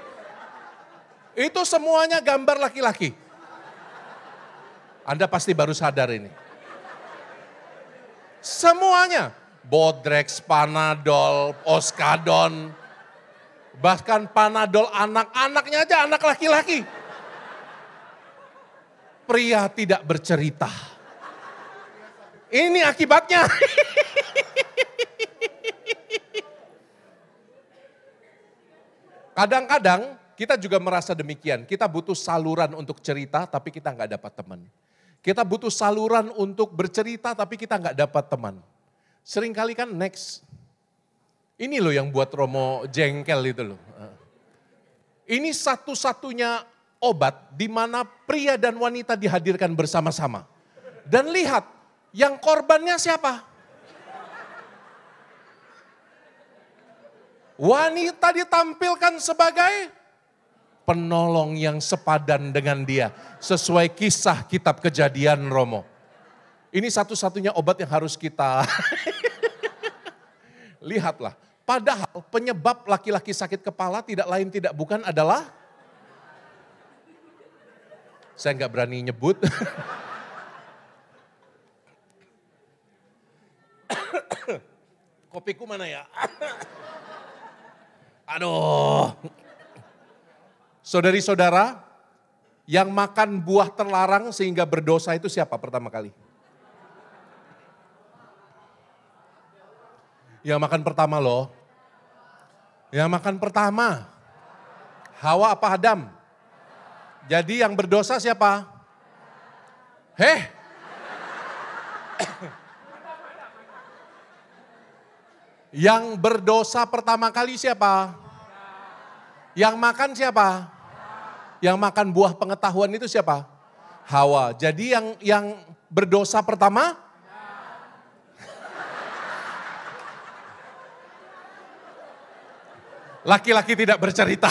itu semuanya gambar laki-laki. Anda pasti baru sadar ini. Semuanya, Bodrex, Panadol, Oskadon, bahkan Panadol anak-anaknya aja anak laki-laki. Pria tidak bercerita. Ini akibatnya. Kadang-kadang kita juga merasa demikian. Kita butuh saluran untuk cerita tapi kita nggak dapat teman. Kita butuh saluran untuk bercerita tapi kita nggak dapat teman. Seringkali kan next. Ini loh yang buat Romo jengkel itu loh. Ini satu-satunya obat di mana pria dan wanita dihadirkan bersama-sama. Dan lihat, Yang korbannya siapa? Wanita ditampilkan sebagai penolong yang sepadan dengan dia. Sesuai kisah kitab Kejadian, Romo. Ini satu-satunya obat yang harus kita lihatlah. Padahal penyebab laki-laki sakit kepala tidak lain tidak bukan adalah, saya nggak berani nyebut. Kopiku mana ya? Aduh. Saudari-saudara, yang makan buah terlarang sehingga berdosa itu siapa pertama kali? Yang makan pertama loh. Yang makan pertama. Hawa apa Adam? Jadi yang berdosa siapa? Heh. Yang berdosa pertama kali siapa? Yang makan siapa? Yang makan buah pengetahuan itu siapa? Hawa. Jadi yang berdosa pertama? Laki-laki tidak bercerita.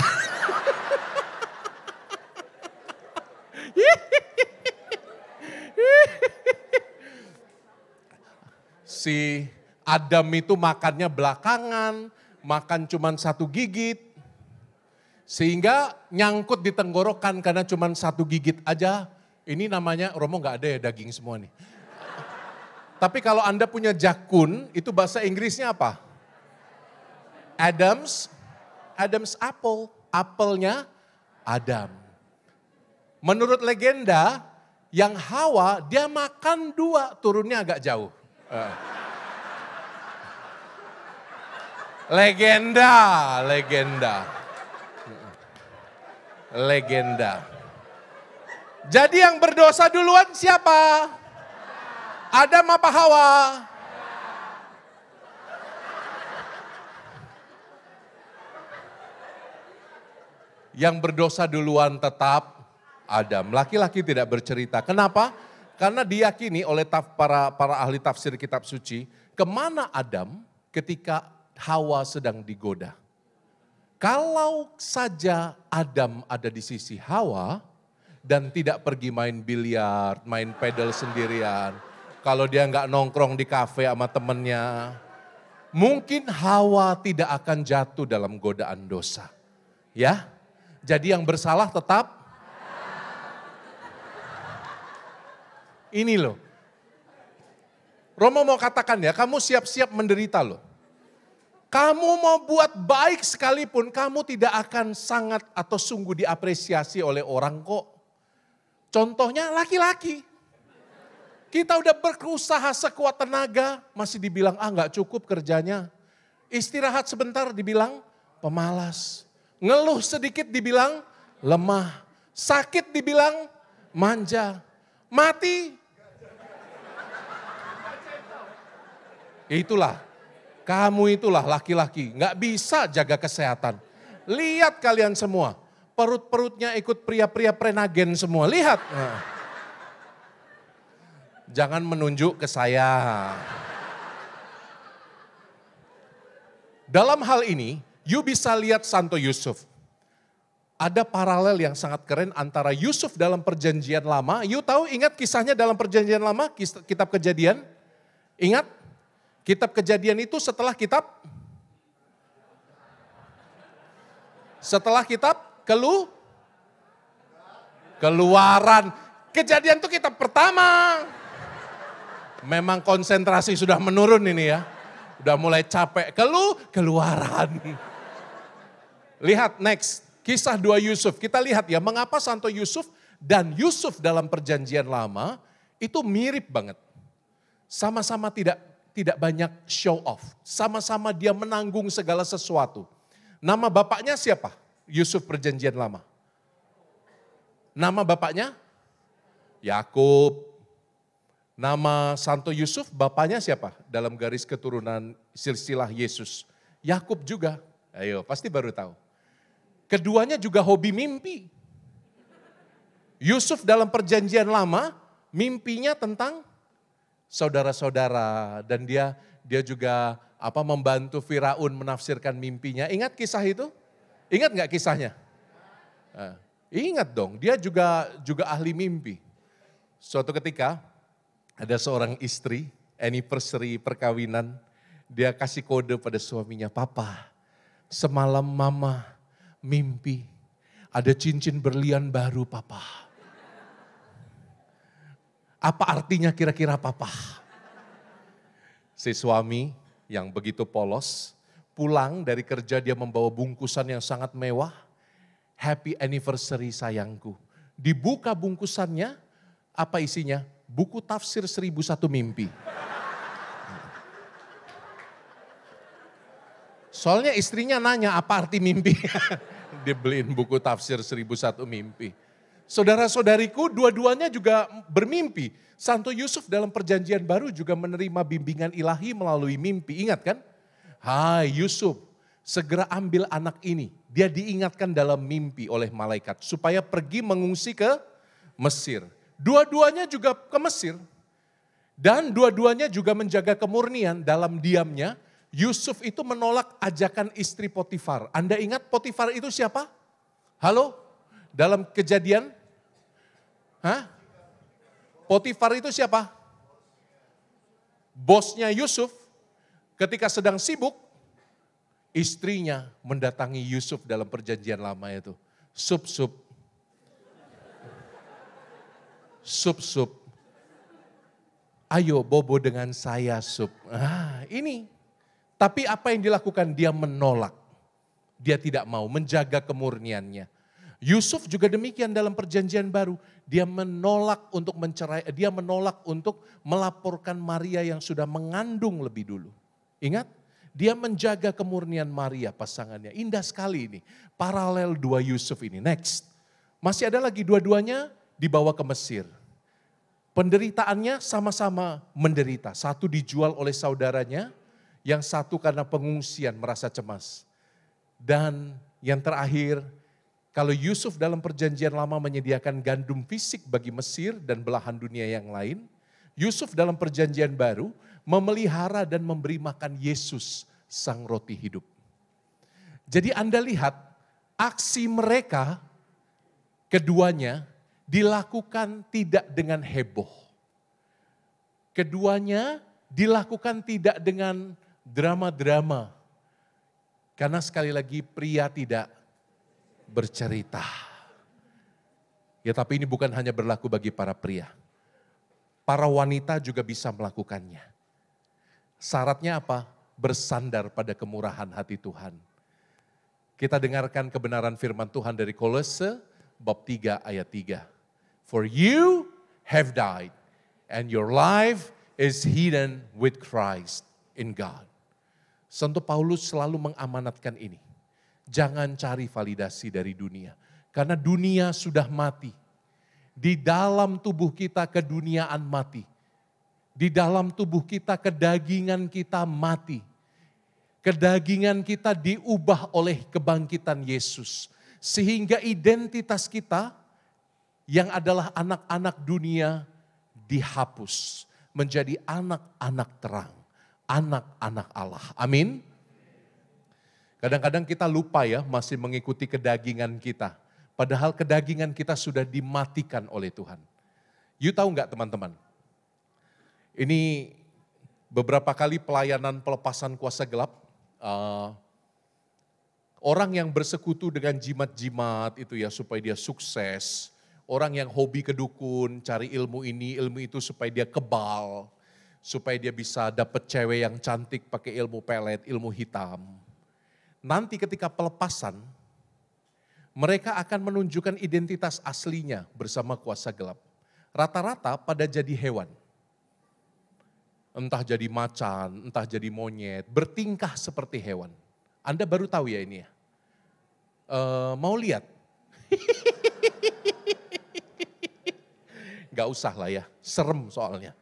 Si Adam itu makannya belakangan, makan cuma satu gigit. Sehingga nyangkut di tenggorokan karena cuma satu gigit aja. Ini namanya, Romo gak ada ya daging semua nih. Tapi kalau Anda punya jakun, itu bahasa Inggrisnya apa? Adam's apple. Apelnya Adam. Menurut legenda, yang Hawa dia makan 2, turunnya agak jauh. Legenda. Jadi yang berdosa duluan siapa? Adam apa Hawa? Yang berdosa duluan tetap Adam. Laki-laki tidak bercerita. Kenapa? Karena diyakini oleh para ahli tafsir kitab suci, kemana Adam ketika Hawa sedang digoda. Kalau saja Adam ada di sisi Hawa dan tidak pergi main biliar, main pedal sendirian. Kalau dia nggak nongkrong di kafe sama temennya, mungkin Hawa tidak akan jatuh dalam godaan dosa. Ya, jadi yang bersalah tetap ini loh. Romo mau katakan ya, kamu siap-siap menderita loh. Kamu mau buat baik sekalipun, kamu tidak akan sangat atau sungguh diapresiasi oleh orang kok. Contohnya laki-laki. Kita udah berusaha sekuat tenaga, masih dibilang nggak cukup kerjanya. Istirahat sebentar dibilang pemalas. Ngeluh sedikit dibilang lemah. Sakit dibilang manja. Mati. Itulah. Kamu itulah laki-laki, nggak bisa jaga kesehatan. Lihat kalian semua, perut-perutnya ikut pria-pria prenagen semua, lihat. Nah. Jangan menunjuk ke saya. Dalam hal ini, you bisa lihat Santo Yusuf. Ada paralel yang sangat keren antara Yusuf dalam perjanjian lama. You tahu, ingat kisahnya dalam perjanjian lama, kitab Kejadian? Ingat? Kitab Kejadian itu setelah kitab Keluaran. Kejadian itu kitab pertama. Memang konsentrasi sudah menurun ini ya. Udah mulai capek. Keluaran. Lihat next, kisah 2 Yusuf. Kita lihat ya, mengapa Santo Yusuf dan Yusuf dalam perjanjian lama itu mirip banget. Sama-sama tidak banyak show off. Sama-sama dia menanggung segala sesuatu. Nama bapaknya siapa? Yusuf perjanjian lama. Nama bapaknya? Yakub. Nama Santo Yusuf bapaknya siapa? Dalam garis keturunan silsilah Yesus. Yakub juga. Ayo, pasti baru tahu. Keduanya juga hobi mimpi. Yusuf dalam perjanjian lama mimpinya tentang saudara-saudara, dan dia juga membantu Firaun menafsirkan mimpinya. Ingat kisah itu? Ingat nggak kisahnya? Ingat dong, dia juga ahli mimpi. Suatu ketika ada seorang istri, anniversary perkawinan, dia kasih kode pada suaminya, "Papa, semalam mama mimpi ada cincin berlian baru, Papa. Apa artinya kira-kira, Papa?" Si suami yang begitu polos, pulang dari kerja dia membawa bungkusan yang sangat mewah. "Happy anniversary sayangku." Dibuka bungkusannya, apa isinya? Buku tafsir 1001 mimpi. Soalnya istrinya nanya apa arti mimpi. Dibeliin buku tafsir 1001 mimpi. Saudara-saudariku, dua-duanya juga bermimpi. Santo Yusuf dalam perjanjian baru juga menerima bimbingan ilahi melalui mimpi. Ingat kan? "Hai Yusuf, segera ambil anak ini." Dia diingatkan dalam mimpi oleh malaikat supaya pergi mengungsi ke Mesir. Dua-duanya juga ke Mesir. Dan dua-duanya juga menjaga kemurnian. Dalam diamnya, Yusuf itu menolak ajakan istri Potifar. Anda ingat Potifar itu siapa? Halo? Dalam Kejadian? Potifar itu siapa? Bosnya Yusuf. Ketika sedang sibuk, istrinya mendatangi Yusuf dalam perjanjian lama itu. Sup. Ayo bobo dengan saya, Sup. Ini. Tapi apa yang dilakukan? Dia menolak. Dia tidak mau menjaga kemurniannya. Yusuf juga demikian dalam perjanjian baru. Dia menolak untuk mencerai, dia menolak untuk melaporkan Maria yang sudah mengandung lebih dulu. Ingat? Dia menjaga kemurnian Maria pasangannya. Indah sekali ini. Paralel dua Yusuf ini. Next. Masih ada lagi dua-duanya dibawa ke Mesir. Penderitaannya sama-sama menderita. Satu dijual oleh saudaranya. Yang satu karena pengungsian merasa cemas. Dan yang terakhir, kalau Yusuf dalam perjanjian lama menyediakan gandum fisik bagi Mesir dan belahan dunia yang lain. Yusuf dalam perjanjian baru memelihara dan memberi makan Yesus, sang roti hidup. Jadi Anda lihat aksi mereka keduanya dilakukan tidak dengan heboh. Keduanya dilakukan tidak dengan drama-drama. Karena sekali lagi pria tidak bercerita. Ya tapi ini bukan hanya berlaku bagi para pria. Para wanita juga bisa melakukannya. Syaratnya apa? Bersandar pada kemurahan hati Tuhan. Kita dengarkan kebenaran firman Tuhan dari Kolose bab 3 ayat 3. For you have died and your life is hidden with Christ in God. Santo Paulus selalu mengamanatkan ini. Jangan cari validasi dari dunia. Karena dunia sudah mati. Di dalam tubuh kita keduniaan mati. Di dalam tubuh kita kedagingan kita mati. Kedagingan kita diubah oleh kebangkitan Yesus. Sehingga identitas kita yang adalah anak-anak dunia dihapus. Menjadi anak-anak terang. Anak-anak Allah. Amin. Kadang-kadang kita lupa ya masih mengikuti kedagingan kita. Padahal kedagingan kita sudah dimatikan oleh Tuhan. You tahu nggak teman-teman? Ini beberapa kali pelayanan pelepasan kuasa gelap. Orang yang bersekutu dengan jimat-jimat itu ya supaya dia sukses. Orang yang hobi kedukun, cari ilmu ini, ilmu itu supaya dia kebal. Supaya dia bisa dapat cewek yang cantik pakai ilmu pelet, ilmu hitam. Nanti ketika pelepasan, mereka akan menunjukkan identitas aslinya bersama kuasa gelap. Rata-rata pada jadi hewan. Entah jadi macan, entah jadi monyet, bertingkah seperti hewan. Anda baru tahu ya ini ya? Mau lihat? Gak usah lah ya, serem soalnya.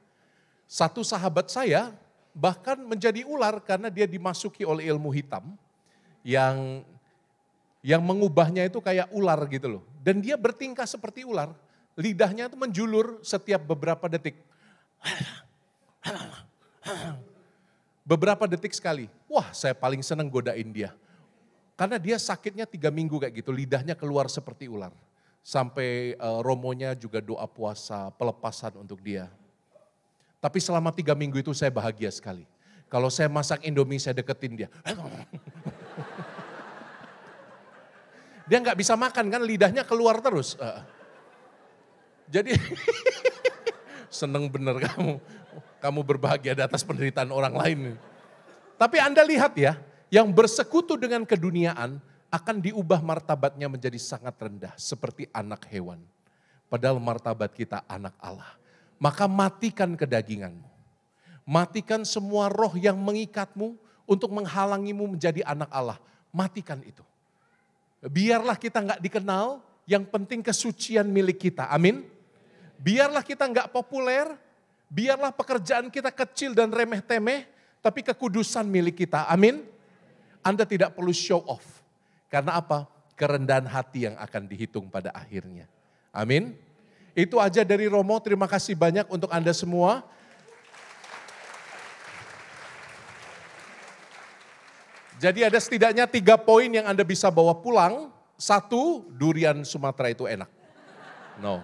Satu sahabat saya bahkan menjadi ular karena dia dimasuki oleh ilmu hitam yang mengubahnya itu kayak ular gitu loh. Dan dia bertingkah seperti ular, lidahnya itu menjulur setiap beberapa detik. Beberapa detik sekali, wah saya paling senang godain dia. Karena dia sakitnya 3 minggu kayak gitu, lidahnya keluar seperti ular. Sampai Romonya juga doa puasa, pelepasan untuk dia. Tapi selama 3 minggu itu saya bahagia sekali. Kalau saya masak Indomie, saya deketin dia. Dia nggak bisa makan kan, lidahnya keluar terus. Jadi seneng bener kamu. Kamu berbahagia di atas penderitaan orang lain. Tapi Anda lihat ya, yang bersekutu dengan keduniaan akan diubah martabatnya menjadi sangat rendah. Seperti anak hewan. Padahal martabat kita anak Allah. Maka matikan kedaginganmu. Matikan semua roh yang mengikatmu untuk menghalangimu menjadi anak Allah. Matikan itu. Biarlah kita nggak dikenal, yang penting kesucian milik kita. Amin. Biarlah kita nggak populer, biarlah pekerjaan kita kecil dan remeh-temeh, tapi kekudusan milik kita. Amin. Anda tidak perlu show off. Karena apa? Kerendahan hati yang akan dihitung pada akhirnya. Amin. Itu aja dari Romo, terima kasih banyak untuk Anda semua. Jadi ada setidaknya 3 poin yang Anda bisa bawa pulang. 1, durian Sumatera itu enak. No.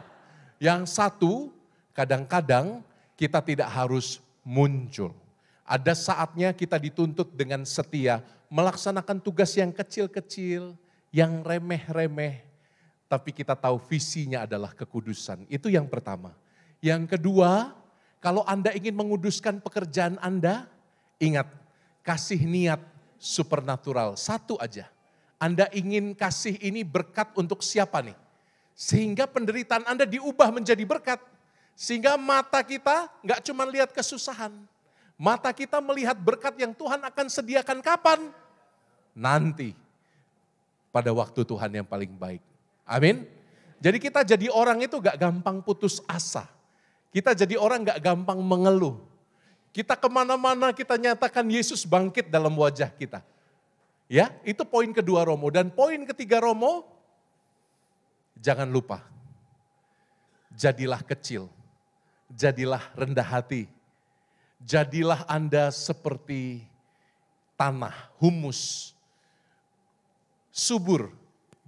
Yang 1, kadang-kadang kita tidak harus muncul. Ada saatnya kita dituntut dengan setia melaksanakan tugas yang kecil-kecil, yang remeh-remeh. Tapi kita tahu visinya adalah kekudusan. Itu yang pertama. Yang kedua, kalau Anda ingin menguduskan pekerjaan Anda, ingat, kasih niat supernatural. 1 aja. Anda ingin kasih ini berkat untuk siapa nih? Sehingga penderitaan Anda diubah menjadi berkat. Sehingga mata kita nggak cuma lihat kesusahan. Mata kita melihat berkat yang Tuhan akan sediakan kapan? Nanti. Pada waktu Tuhan yang paling baik. Amin. Jadi kita jadi orang itu gak gampang putus asa. Kita jadi orang gak gampang mengeluh. Kita kemana-mana kita nyatakan Yesus bangkit dalam wajah kita. Ya, itu poin kedua Romo. Dan poin ketiga Romo, jangan lupa. Jadilah kecil, jadilah rendah hati. Jadilah Anda seperti tanah, humus, subur.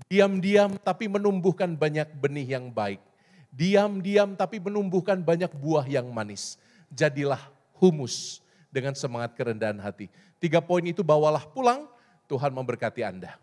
Diam-diam tapi menumbuhkan banyak benih yang baik. Diam-diam tapi menumbuhkan banyak buah yang manis. Jadilah humus dengan semangat kerendahan hati. 3 poin itu bawalah pulang, Tuhan memberkati Anda.